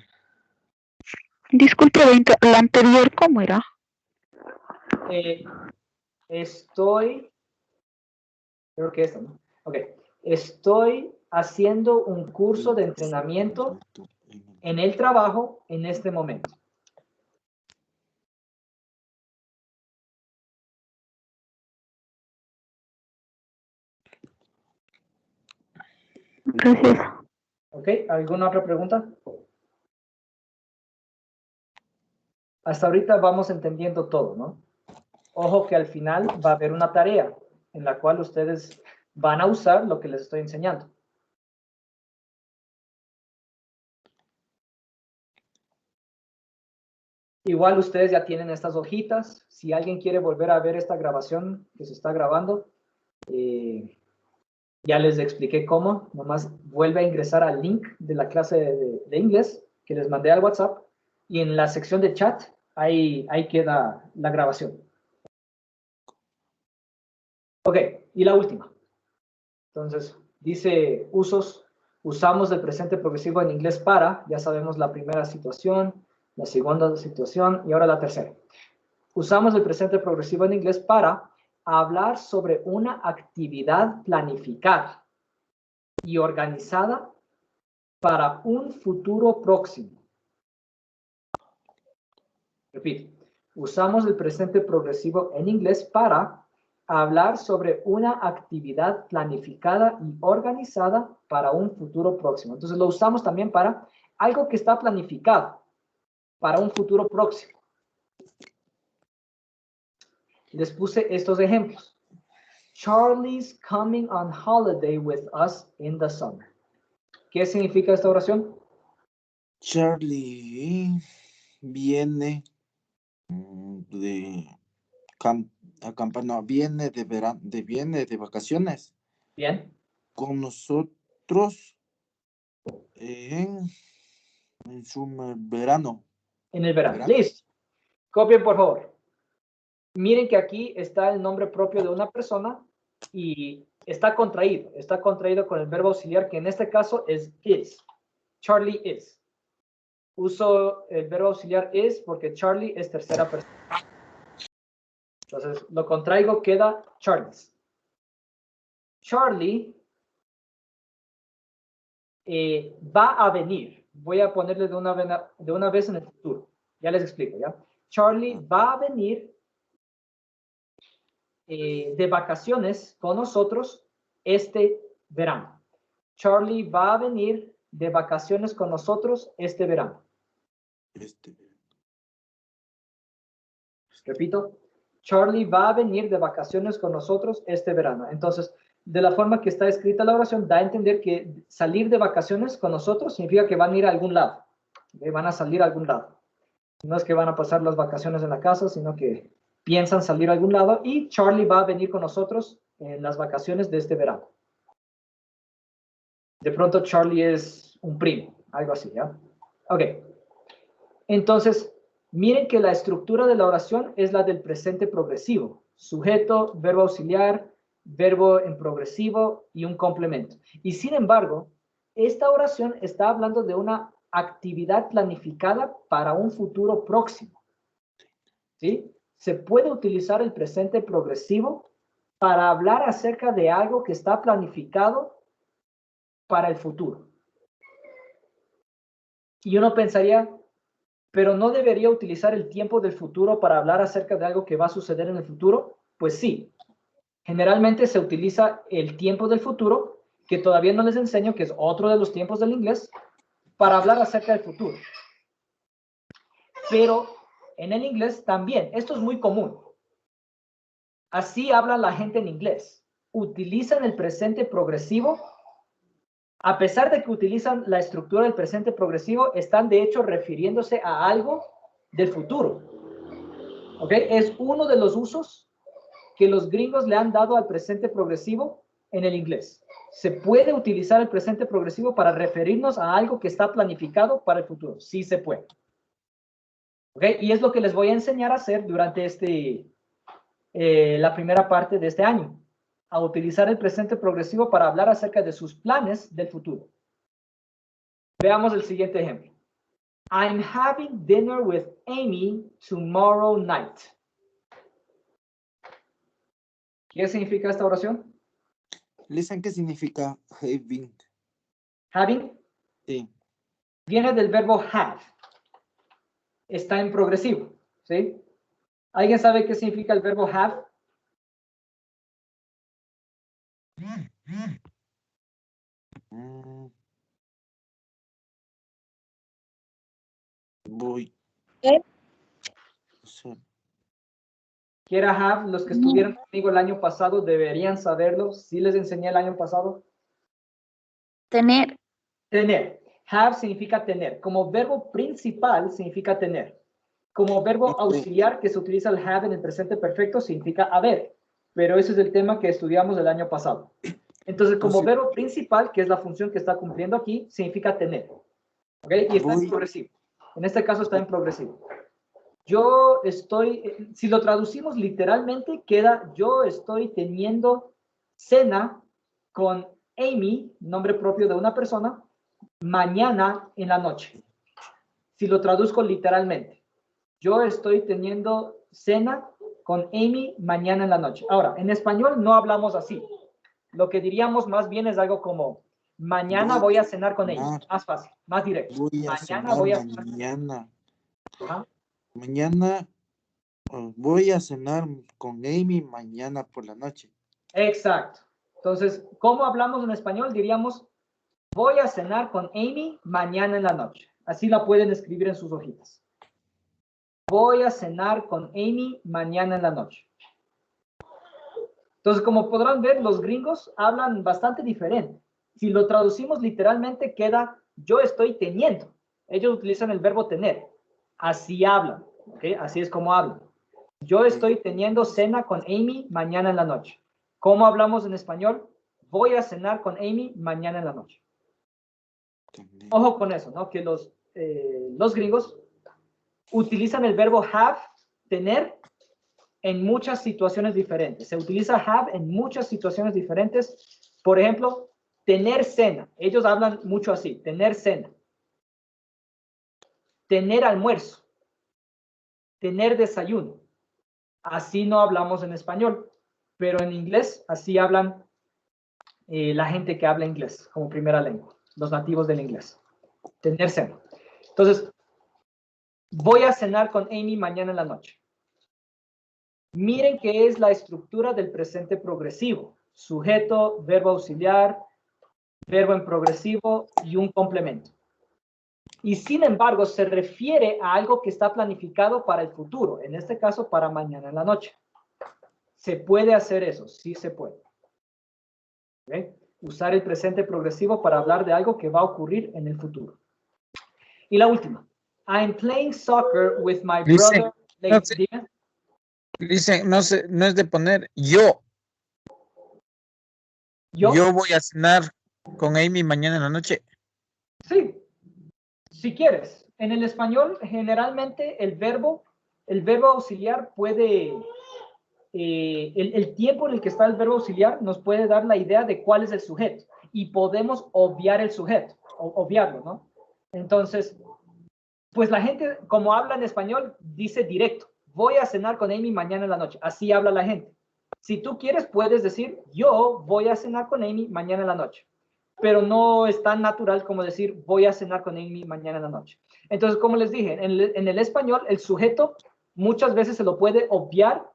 Disculpe, la anterior, ¿cómo era? Creo que esta, ¿no? Ok. Estoy haciendo un curso de entrenamiento en el trabajo en este momento. Gracias. Ok, ¿alguna otra pregunta? Hasta ahorita vamos entendiendo todo, ¿no? Ojo que al final va a haber una tarea en la cual ustedes van a usar lo que les estoy enseñando. Igual ustedes ya tienen estas hojitas. Si alguien quiere volver a ver esta grabación que se está grabando, ya les expliqué cómo. Nomás vuelve a ingresar al link de la clase de inglés que les mandé al WhatsApp y en la sección de chat ahí queda la grabación. Ok, y la última. Entonces, dice usamos el presente progresivo en inglés para, ya sabemos la primera situación, la segunda situación y ahora la tercera. Usamos el presente progresivo en inglés para hablar sobre una actividad planificada y organizada para un futuro próximo. Repito, usamos el presente progresivo en inglés para hablar sobre una actividad planificada y organizada para un futuro próximo. Entonces lo usamos también para algo que está planificado para un futuro próximo. Les puse estos ejemplos. Charlie's coming on holiday with us in the summer. ¿Qué significa esta oración? Charlie viene de acampar, no, viene de verano, viene de vacaciones Bien. con nosotros en su verano. En el verano. Listo. Copien, por favor. Miren que aquí está el nombre propio de una persona y está contraído. Está contraído con el verbo auxiliar, que en este caso es is. Charlie is. Uso el verbo auxiliar is porque Charlie es tercera persona. Entonces, lo contraigo, queda Charlie's. Charlie va a venir. Voy a ponerle de una vez en el futuro. Ya les explico, ¿ya? Charlie va a venir de vacaciones con nosotros este verano. Charlie va a venir de vacaciones con nosotros este verano. Repito, Charlie va a venir de vacaciones con nosotros este verano. Entonces, de la forma que está escrita la oración, da a entender que salir de vacaciones con nosotros significa que van a ir a algún lado. Que van a salir a algún lado. No es que van a pasar las vacaciones en la casa, sino que piensan salir a algún lado y Charlie va a venir con nosotros en las vacaciones de este verano. De pronto Charlie es un primo, algo así, ¿ya? Ok. Entonces, miren que la estructura de la oración es la del presente progresivo. Sujeto, verbo auxiliar, verbo en progresivo y un complemento. Y sin embargo, esta oración está hablando de una actividad planificada para un futuro próximo. ¿Sí? Se puede utilizar el presente progresivo para hablar acerca de algo que está planificado para el futuro. Y uno pensaría, pero ¿no debería utilizar el tiempo del futuro para hablar acerca de algo que va a suceder en el futuro? Pues sí. Generalmente se utiliza el tiempo del futuro, que todavía no les enseño, que es otro de los tiempos del inglés, para hablar acerca del futuro. Pero en el inglés también, esto es muy común. Así habla la gente en inglés. Utilizan el presente progresivo. A pesar de que utilizan la estructura del presente progresivo, están de hecho refiriéndose a algo del futuro. ¿Ok? Es uno de los usos que los gringos le han dado al presente progresivo en el inglés. ¿Se puede utilizar el presente progresivo para referirnos a algo que está planificado para el futuro? Sí se puede. ¿Ok? Y es lo que les voy a enseñar a hacer durante la primera parte de este año. A utilizar el presente progresivo para hablar acerca de sus planes del futuro. Veamos el siguiente ejemplo. I'm having dinner with Amy tomorrow night. ¿Qué significa esta oración? Listen, ¿qué significa having? Having. Sí. Viene del verbo have. Está en progresivo. ¿Sí? ¿Alguien sabe qué significa el verbo have? Voy. Quiera have, los que estuvieron conmigo el año pasado deberían saberlo. ¿Sí les enseñé el año pasado? Tener. Tener. Have significa tener. Como verbo principal significa tener. Como verbo auxiliar que se utiliza el have en el presente perfecto significa haber. Pero ese es el tema que estudiamos el año pasado. Entonces, como verbo principal, que es la función que está cumpliendo aquí, significa tener. ¿Ok? Y está en progresivo. En este caso está en progresivo. Yo estoy, si lo traducimos literalmente, queda yo estoy teniendo cena con Amy, nombre propio de una persona, mañana en la noche. Si lo traduzco literalmente. Yo estoy teniendo cena con Amy mañana en la noche. Ahora, en español no hablamos así. Lo que diríamos más bien es algo como, mañana voy a cenar con ella. Más fácil, más directo. Mañana voy a cenar. Mañana voy a cenar con Amy mañana por la noche. Exacto. Entonces, ¿cómo hablamos en español? Diríamos, voy a cenar con Amy mañana en la noche. Así la pueden escribir en sus hojitas. Voy a cenar con Amy mañana en la noche. Entonces, como podrán ver, los gringos hablan bastante diferente. Si lo traducimos literalmente, queda yo estoy teniendo. Ellos utilizan el verbo tener. Así hablan. ¿Okay? Así es como hablan. Yo estoy teniendo cena con Amy mañana en la noche. ¿Cómo hablamos en español? Voy a cenar con Amy mañana en la noche. Ojo con eso, ¿no? Que los gringos utilizan el verbo have, tener, en muchas situaciones diferentes. Se utiliza have en muchas situaciones diferentes. Por ejemplo, tener cena. Ellos hablan mucho así, tener cena. Tener almuerzo. Tener desayuno. Así no hablamos en español, pero en inglés así hablan la gente que habla inglés como primera lengua, los nativos del inglés. Tener cena. Entonces, voy a cenar con Amy mañana en la noche. Miren qué es la estructura del presente progresivo. Sujeto, verbo auxiliar, verbo en progresivo y un complemento. Y sin embargo, se refiere a algo que está planificado para el futuro. En este caso, para mañana en la noche. ¿Se puede hacer eso? Sí se puede. ¿Okay? Usar el presente progresivo para hablar de algo que va a ocurrir en el futuro. Y la última. I'm playing soccer with my brother. Dicen, no es de poner yo. Yo voy a cenar con Amy mañana en la noche. Sí, si quieres. En el español, generalmente el verbo auxiliar puede, el tiempo en el que está el verbo auxiliar nos puede dar la idea de cuál es el sujeto y podemos obviar el sujeto, obviarlo, ¿no? Entonces, pues la gente, como habla en español, dice directo, voy a cenar con Amy mañana en la noche. Así habla la gente. Si tú quieres, puedes decir, yo voy a cenar con Amy mañana en la noche. Pero no es tan natural como decir, voy a cenar con Amy mañana en la noche. Entonces, como les dije, en el español, el sujeto muchas veces se lo puede obviar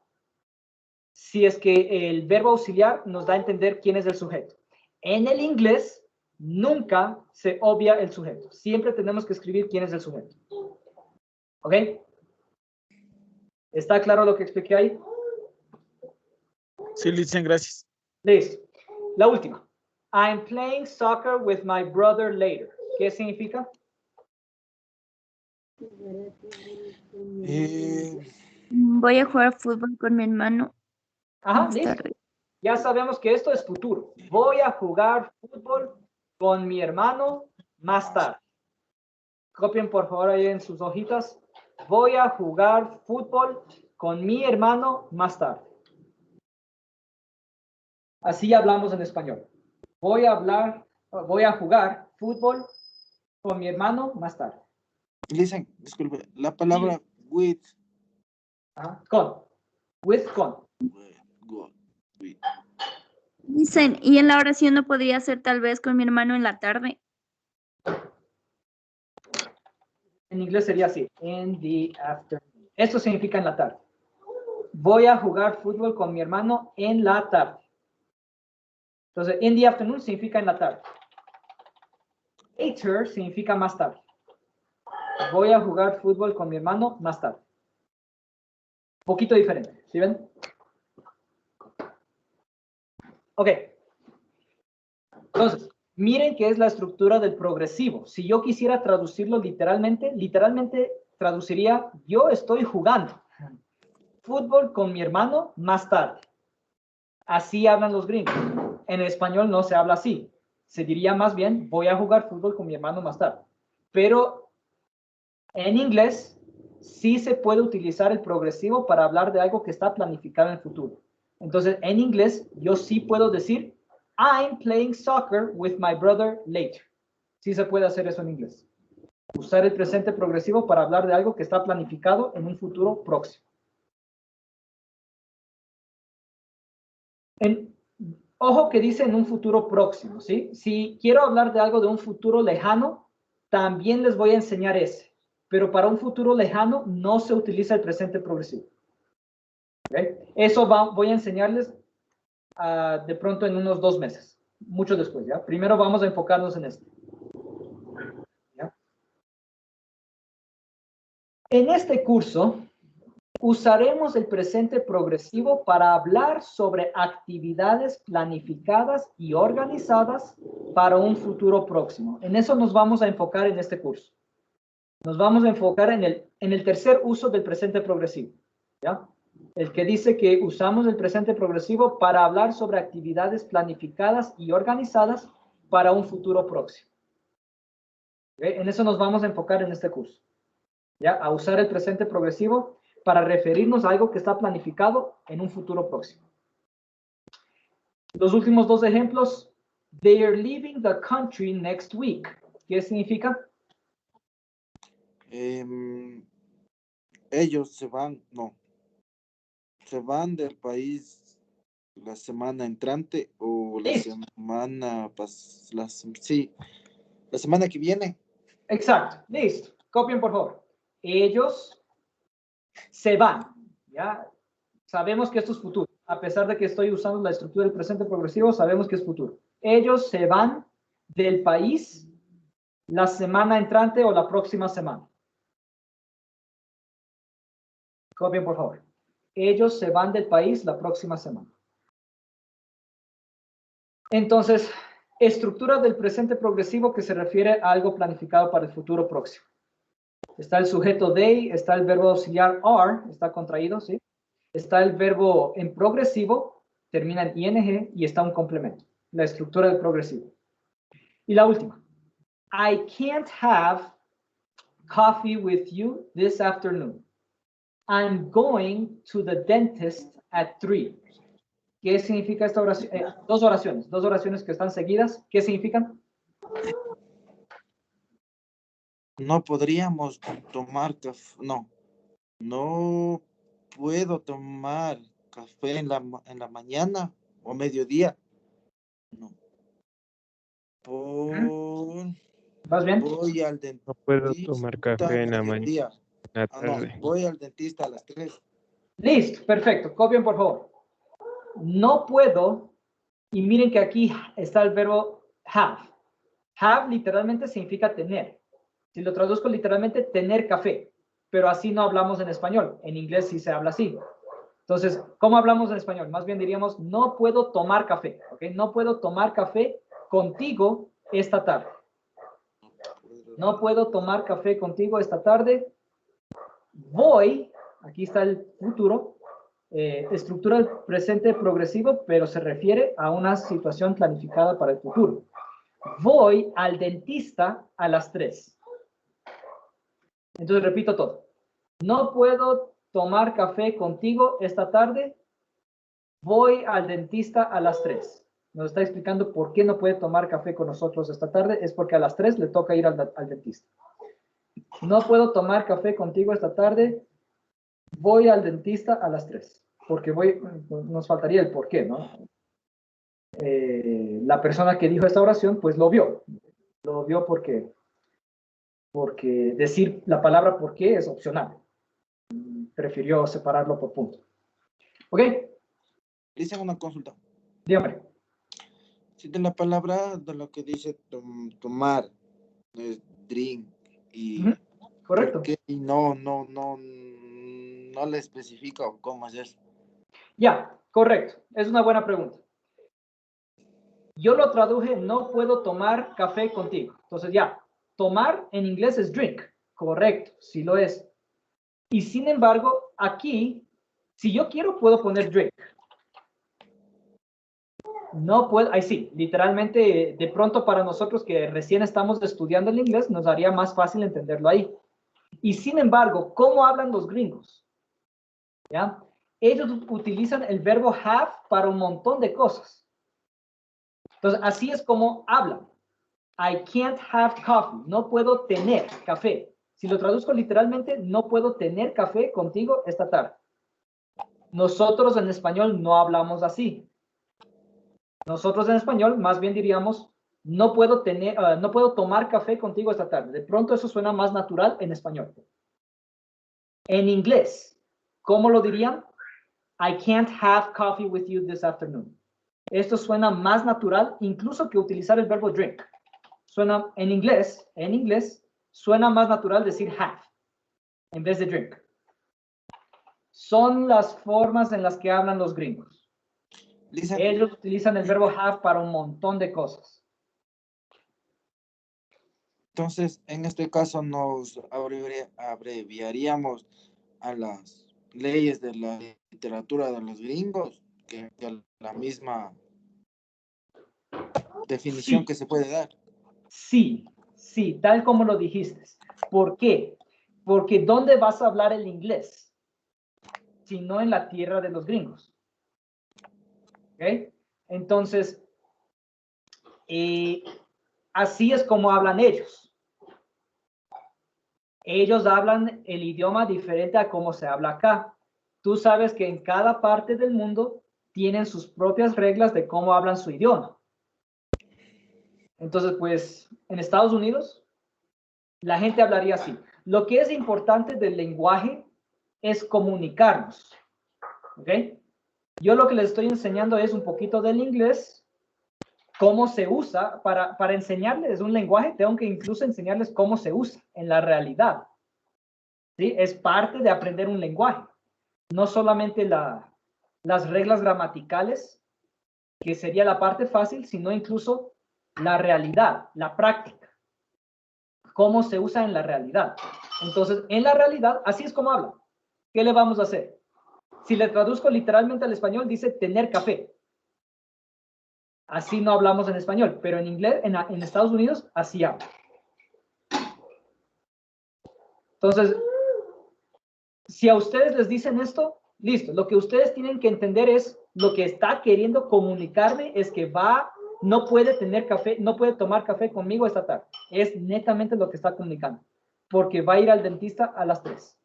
si es que el verbo auxiliar nos da a entender quién es el sujeto. En el inglés, nunca se obvia el sujeto. Siempre tenemos que escribir quién es el sujeto. ¿Ok? ¿Está claro lo que expliqué ahí? Sí, Licen, gracias. Listo. La última. I'm playing soccer with my brother later. ¿Qué significa? Voy a jugar fútbol con mi hermano. Ajá, listo. Ya sabemos que esto es futuro. Voy a jugar fútbol con mi hermano más tarde. Copien por favor ahí en sus hojitas. Voy a jugar fútbol con mi hermano más tarde. Así hablamos en español. Voy a jugar fútbol con mi hermano más tarde. Listen, disculpe, la palabra with. Con. With, con. With. Dicen, y en la oración no podría ser tal vez con mi hermano en la tarde. En inglés sería así. In the afternoon. Esto significa en la tarde. Voy a jugar fútbol con mi hermano en la tarde. Entonces, in the afternoon significa en la tarde. Later significa más tarde. Voy a jugar fútbol con mi hermano más tarde. Poquito diferente, ¿sí ven? Ok. Entonces, miren qué es la estructura del progresivo. Si yo quisiera traducirlo literalmente traduciría, yo estoy jugando fútbol con mi hermano más tarde. Así hablan los gringos. En español no se habla así. Se diría más bien, voy a jugar fútbol con mi hermano más tarde. Pero en inglés sí se puede utilizar el progresivo para hablar de algo que está planificado en el futuro. Entonces, en inglés yo sí puedo decir, I'm playing soccer with my brother later. Sí se puede hacer eso en inglés. Usar el presente progresivo para hablar de algo que está planificado en un futuro próximo. Ojo que dice en un futuro próximo, ¿sí? Si quiero hablar de algo de un futuro lejano, también les voy a enseñar ese. Pero para un futuro lejano no se utiliza el presente progresivo. ¿Okay? Eso voy a enseñarles de pronto en unos 2 meses. Mucho después, ¿ya? Primero vamos a enfocarnos en esto. ¿Ya? En este curso usaremos el presente progresivo para hablar sobre actividades planificadas y organizadas para un futuro próximo. En eso nos vamos a enfocar en este curso. Nos vamos a enfocar en el tercer uso del presente progresivo. ¿Ya? El que dice que usamos el presente progresivo para hablar sobre actividades planificadas y organizadas para un futuro próximo. ¿Okay? En eso nos vamos a enfocar en este curso. ¿Ya? A usar el presente progresivo para referirnos a algo que está planificado en un futuro próximo. Los últimos 2 ejemplos. They are leaving the country next week. ¿Qué significa? Ellos se van del país la semana entrante o la semana, la semana que viene. Exacto, listo. Copien, por favor. Ellos se van, ¿ya? Sabemos que esto es futuro. A pesar de que estoy usando la estructura del presente progresivo, sabemos que es futuro. Ellos se van del país la semana entrante o la próxima semana. Copien, por favor. Ellos se van del país la próxima semana. Entonces, estructura del presente progresivo que se refiere a algo planificado para el futuro próximo. Está el sujeto they, está el verbo auxiliar are, está contraído, ¿sí? Está el verbo en progresivo, termina en ing, y está un complemento. La estructura del progresivo. Y la última. I can't have coffee with you this afternoon. I'm going to the dentist at 3. ¿Qué significa esta oración? 2 oraciones que están seguidas. ¿Qué significan? No podríamos tomar café, no puedo tomar café en la mañana o mediodía. No. ¿Vas bien? Voy al dentista. No puedo tomar café en la mañana. No, voy al dentista a las 3. Listo, perfecto. Copien, por favor. No puedo, y miren que aquí está el verbo have. Have literalmente significa tener. Si lo traduzco literalmente, tener café. Pero así no hablamos en español. En inglés sí se habla así. Entonces, ¿cómo hablamos en español? Más bien diríamos, no puedo tomar café. ¿Ok? No puedo tomar café contigo esta tarde. No puedo tomar café contigo esta tarde. Voy, aquí está el futuro, estructura del presente progresivo, pero se refiere a una situación planificada para el futuro. Voy al dentista a las 3. Entonces repito todo. No puedo tomar café contigo esta tarde. Voy al dentista a las 3. Nos está explicando por qué no puede tomar café con nosotros esta tarde. Es porque a las 3 le toca ir al dentista. No puedo tomar café contigo esta tarde. Voy al dentista a las 3. Porque nos faltaría el por qué, ¿no? La persona que dijo esta oración, pues lo vio. Lo vio porque decir la palabra por qué es opcional. Prefirió separarlo por punto. ¿Ok? Dice una consulta. Dígame. Si de la palabra de lo que dice tomar, drink y... Correcto. ¿Por qué no le especifica cómo es eso? Ya, correcto. Es una buena pregunta. Yo lo traduje, no puedo tomar café contigo. Entonces ya, tomar en inglés es drink. Correcto, sí lo es. Y sin embargo, aquí, si yo quiero, puedo poner drink. No puedo, ahí sí, literalmente, de pronto para nosotros que recién estamos estudiando el inglés, nos haría más fácil entenderlo ahí. Y sin embargo, ¿cómo hablan los gringos? ¿Ya? Ellos utilizan el verbo have para un montón de cosas. Entonces, así es como hablan. I can't have coffee. No puedo tener café. Si lo traduzco literalmente, no puedo tener café contigo esta tarde. Nosotros en español no hablamos así. Nosotros en español más bien diríamos, no puedo tomar café contigo esta tarde. De pronto eso suena más natural en español. En inglés, ¿cómo lo dirían? I can't have coffee with you this afternoon. Esto suena más natural incluso que utilizar el verbo drink. Suena en inglés, suena más natural decir have en vez de drink. Son las formas en las que hablan los gringos. Listen. Ellos utilizan el verbo have para un montón de cosas. Entonces, en este caso nos abreviaríamos a las leyes de la literatura de los gringos, que la misma definición Sí. que se puede dar. Sí, tal como lo dijiste. ¿Por qué? Porque ¿dónde vas a hablar el inglés? Si no en la tierra de los gringos. ¿Ok? Entonces, así es como hablan ellos. Ellos hablan el idioma diferente a cómo se habla acá. Tú sabes que en cada parte del mundo tienen sus propias reglas de cómo hablan su idioma. Entonces, pues, en Estados Unidos, la gente hablaría así. Lo que es importante del lenguaje es comunicarnos. ¿Ok? Yo lo que les estoy enseñando es un poquito del inglés, cómo se usa. Para enseñarles un lenguaje, tengo que incluso enseñarles cómo se usa en la realidad. ¿Sí? Es parte de aprender un lenguaje. No solamente las reglas gramaticales, que sería la parte fácil, sino incluso la realidad, la práctica. Cómo se usa en la realidad. Entonces, en la realidad, así es como habla. ¿Qué le vamos a hacer? Si le traduzco literalmente al español, dice tener café. Así no hablamos en español, pero en inglés, en Estados Unidos, así habla. Entonces, si a ustedes les dicen esto, listo. Lo que ustedes tienen que entender es, lo que está queriendo comunicarme es que no puede tomar café conmigo esta tarde. Es netamente lo que está comunicando. Porque va a ir al dentista a las 3.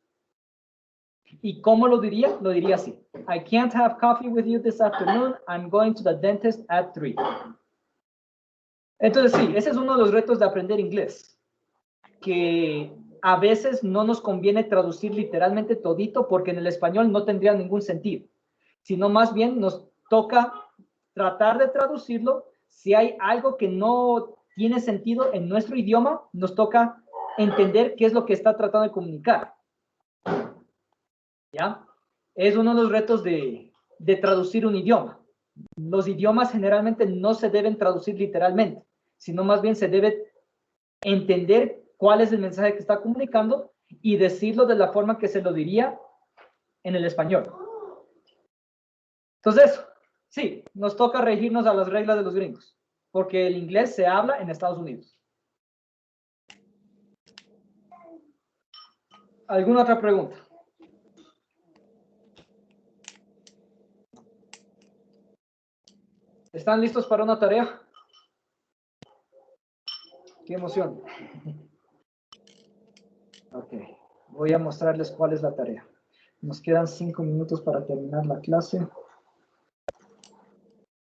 ¿Y cómo lo diría? Lo diría así. I can't have coffee with you this afternoon. I'm going to the dentist at 3. Entonces sí, ese es uno de los retos de aprender inglés. Que a veces no nos conviene traducir literalmente todito porque en el español no tendría ningún sentido. Sino más bien nos toca tratar de traducirlo. Si hay algo que no tiene sentido en nuestro idioma, nos toca entender qué es lo que está tratando de comunicar. ¿Ya? Es uno de los retos de traducir un idioma. Los idiomas generalmente no se deben traducir literalmente, sino más bien se debe entender cuál es el mensaje que está comunicando y decirlo de la forma que se lo diría en el español. Entonces, sí, nos toca regirnos a las reglas de los gringos, porque el inglés se habla en Estados Unidos. ¿Alguna otra pregunta? ¿Están listos para una tarea? ¡Qué emoción! Ok, voy a mostrarles cuál es la tarea. Nos quedan 5 minutos para terminar la clase.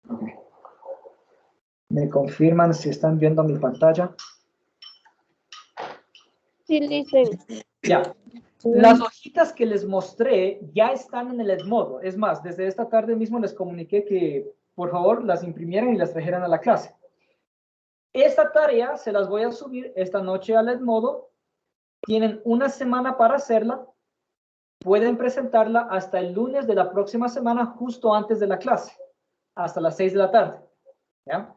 Okay. ¿Me confirman si están viendo mi pantalla? Sí, listen. Ya. Las hojitas que les mostré ya están en el Edmodo. Es más, desde esta tarde mismo les comuniqué que, por favor, las imprimieran y las trajeran a la clase. Esta tarea se las voy a subir esta noche al Edmodo. Tienen una semana para hacerla. Pueden presentarla hasta el lunes de la próxima semana, justo antes de la clase, hasta las 6 de la tarde. ¿Ya?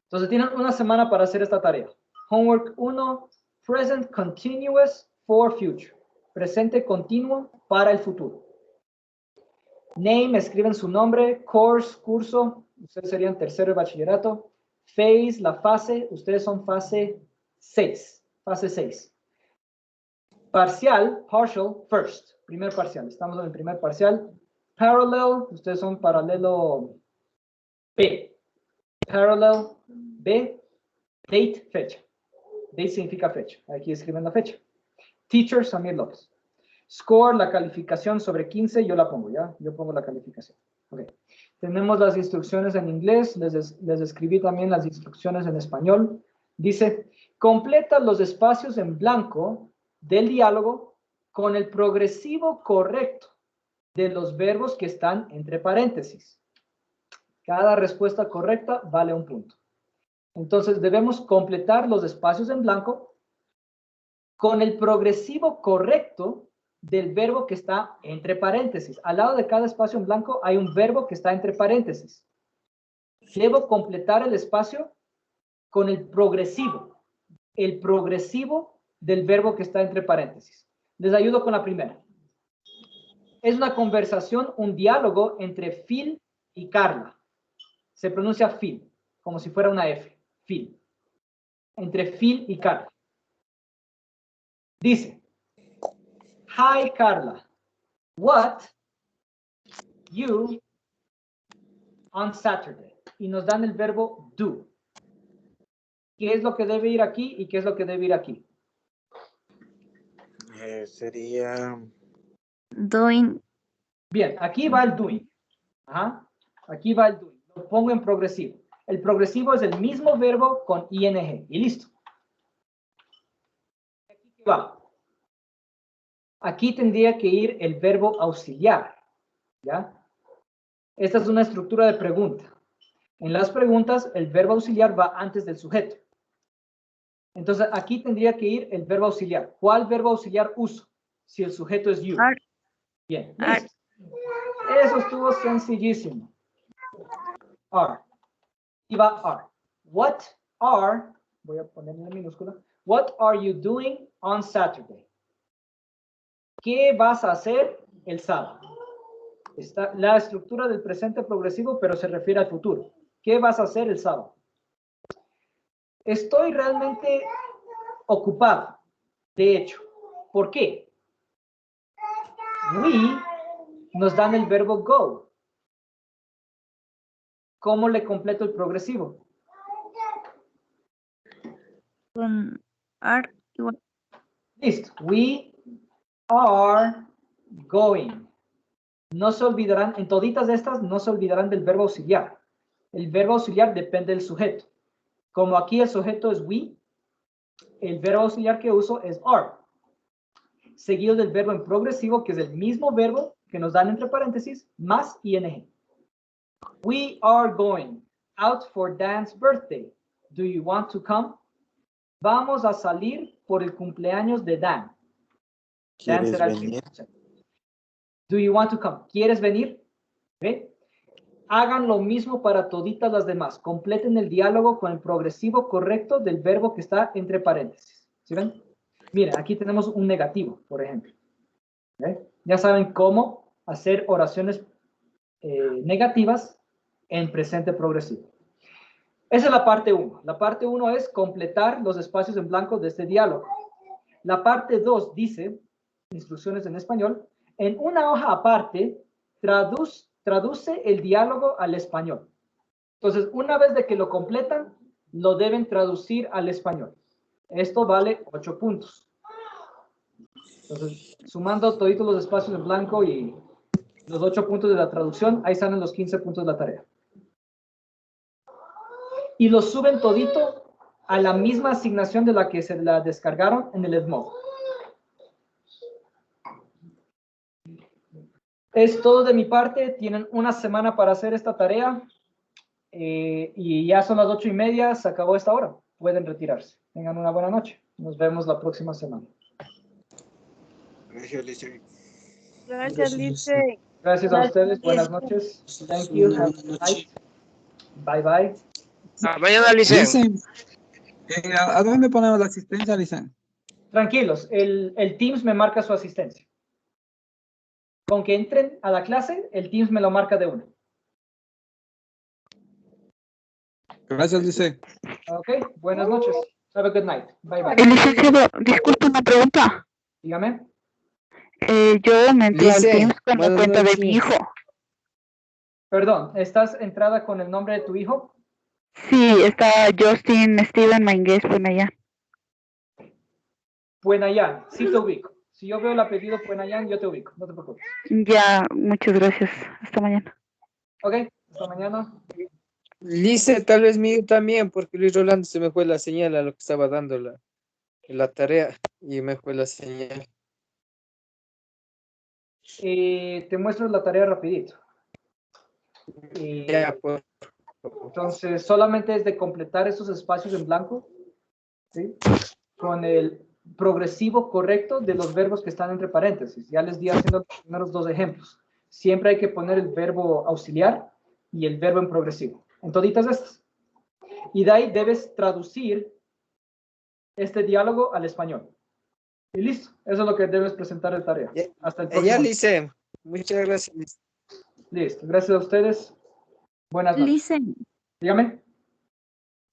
Entonces tienen una semana para hacer esta tarea. Homework 1, present continuous for future. Presente continuo para el futuro. Name, escriben su nombre. Course, curso. Ustedes serían tercero de bachillerato. Phase, la fase. Ustedes son fase 6. Fase 6. Parcial, partial, first. Primer parcial. Estamos en el primer parcial. Parallel, ustedes son paralelo B. Parallel B. Date, fecha. Date significa fecha. Aquí escriben la fecha. Teacher, Samir López. Score, la calificación sobre 15, yo la pongo, ¿ya? Yo pongo la calificación. Ok. Tenemos las instrucciones en inglés, les escribí también las instrucciones en español. Dice, completa los espacios en blanco del diálogo con el progresivo correcto de los verbos que están entre paréntesis. Cada respuesta correcta vale un punto. Entonces debemos completar los espacios en blanco con el progresivo correcto del verbo que está entre paréntesis. Al lado de cada espacio en blanco hay un verbo que está entre paréntesis. Debo completar el espacio con el progresivo del verbo que está entre paréntesis. Les ayudo con la primera. Es una conversación, un diálogo entre Phil y Carla. Se pronuncia Phil, como si fuera una F. Phil. Entre Phil y Carla. Dice, hi Carla, what you on Saturday? Y nos dan el verbo do. ¿Qué es lo que debe ir aquí y qué es lo que debe ir aquí? Sería... Doing. Bien, aquí va el doing. Ajá. Aquí va el doing. Lo pongo en progresivo. El progresivo es el mismo verbo con ing. Y listo. Aquí va. Aquí tendría que ir el verbo auxiliar. ¿Ya? Esta es una estructura de pregunta. En las preguntas, el verbo auxiliar va antes del sujeto. Entonces, aquí tendría que ir el verbo auxiliar. ¿Cuál verbo auxiliar uso? Si el sujeto es you. Are. Bien, Are. listo. Eso estuvo sencillísimo. Are. Y va are. What are, voy a ponerle en minúscula, what are you doing on Saturday? ¿Qué vas a hacer el sábado? Está la estructura del presente progresivo, pero se refiere al futuro. ¿Qué vas a hacer el sábado? Estoy realmente ocupado, de hecho. ¿Por qué? We nos dan el verbo go. ¿Cómo le completo el progresivo? Con are. Igual. Listo. We are going. No se olvidarán, en toditas estas, no se olvidarán del verbo auxiliar. El verbo auxiliar depende del sujeto. Como aquí el sujeto es we, el verbo auxiliar que uso es are. Seguido del verbo en progresivo, que es el mismo verbo que nos dan entre paréntesis, más ing. We are going out for Dan's birthday. Do you want to come? Vamos a salir por el cumpleaños de Dan. Dan ¿Quieres será el venir? primo. Do you want to come? ¿Quieres venir? ¿Ve? Hagan lo mismo para toditas las demás. Completen el diálogo con el progresivo correcto del verbo que está entre paréntesis. ¿Sí ven? Miren, aquí tenemos un negativo, por ejemplo. ¿Ve? Ya saben cómo hacer oraciones negativas en presente progresivo. Esa es la parte 1. La parte 1 es completar los espacios en blanco de este diálogo. La parte 2 dice, instrucciones en español, en una hoja aparte, traduce el diálogo al español. Entonces, una vez de que lo completan, lo deben traducir al español. Esto vale 8 puntos. Entonces, sumando toditos los espacios en blanco y los 8 puntos de la traducción, ahí salen los 15 puntos de la tarea. Y lo suben todito a la misma asignación de la que se la descargaron en el EdMob. Es todo de mi parte. Tienen una semana para hacer esta tarea. Y ya son las 8:30. Se acabó esta hora. Pueden retirarse. Tengan una buena noche. Nos vemos la próxima semana. Gracias, Licey. Gracias, Lice. Gracias a ustedes. Buenas noches. Thank you. Have a good night. Bye, bye. Mañana, Licen. Dicen, ¿a dónde ponemos la asistencia, Licen? Tranquilos. El Teams me marca su asistencia. Con que entren a la clase, el Teams me lo marca de una. Gracias, Licen. Ok. Buenas noches. Have a good night. Bye, bye. Licenciado, disculpe una pregunta. Dígame. Yo me entré al Lice, Teams con la buenas cuenta de noches. mi hijo. Perdón, ¿estás entrada con el nombre de tu hijo? Sí, está Justin Steven Mainguez, pues allá. Buenayán, sí te ubico. Si yo veo el apellido Puenayan, yo te ubico, no te preocupes. Ya, muchas gracias. Hasta mañana. Ok, hasta mañana. Lice, tal vez mío también, porque Luis Rolando se me fue la señal a lo que estaba dando la tarea y me fue la señal. Te muestro la tarea rapidito. Ya, pues. Entonces, solamente es de completar esos espacios en blanco, ¿sí? Con el progresivo correcto de los verbos que están entre paréntesis. Ya les di haciendo los primeros 2 ejemplos. Siempre hay que poner el verbo auxiliar y el verbo en progresivo. En toditas estas. Y de ahí debes traducir este diálogo al español. Y listo. Eso es lo que debes presentar en tarea. Hasta el próximo. Ya, Lice. Muchas gracias, Lice. Listo. Gracias a ustedes. Buenas noches. Lice, Dígame.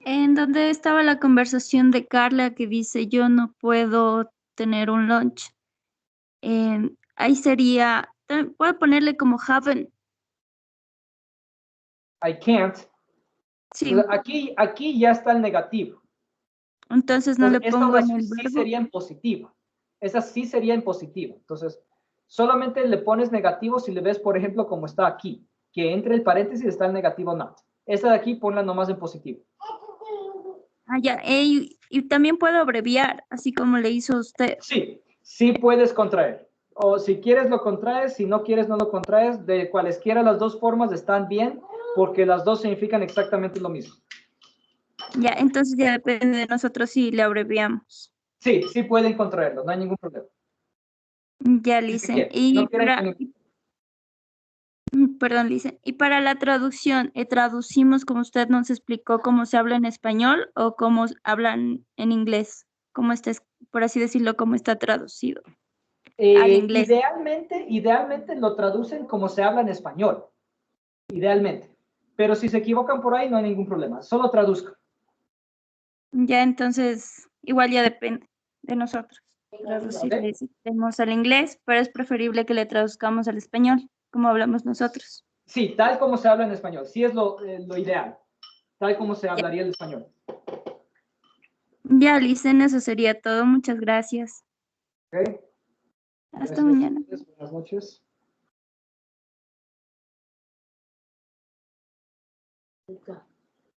¿en dónde estaba la conversación de Carla que dice yo no puedo tener un lunch? Ahí sería, puedo ponerle como haven't. I can't. Sí, Entonces, aquí ya está el negativo. entonces no Entonces, le esta pongo en oración el sí verbo. sería en positivo. Esa sí sería en positivo. Entonces, solamente le pones negativo si le ves, por ejemplo, como está aquí, que entre el paréntesis está el negativo not. Esta de aquí ponla nomás en positivo. Ah, ya, y también puedo abreviar, así como le hizo usted. Sí, sí puedes contraer. O si quieres lo contraes, si no quieres no lo contraes. De cualesquiera las dos formas están bien, porque las dos significan exactamente lo mismo. Ya, entonces ya depende de nosotros si le abreviamos. Sí, sí pueden contraerlo, no hay ningún problema. Ya, Si Lice. quieren. Y No quieren, para, perdón, Lice. Y para la traducción, ¿traducimos como usted nos explicó cómo se habla en español o cómo hablan en inglés? ¿Cómo está, por así decirlo, cómo está traducido al inglés? Idealmente lo traducen como se habla en español. Idealmente. Pero si se equivocan por ahí, no hay ningún problema. Solo traduzcan. Ya, entonces, igual ya depende de nosotros. Traducirle si tenemos al inglés, pero es preferible que le traduzcamos al español, como hablamos nosotros. Sí, tal como se habla en español. Sí es lo ideal. Tal como se Ya, hablaría el español. ya, Licen, eso sería todo. Muchas gracias. ¿Ok? Hasta Gracias. mañana. Buenas noches.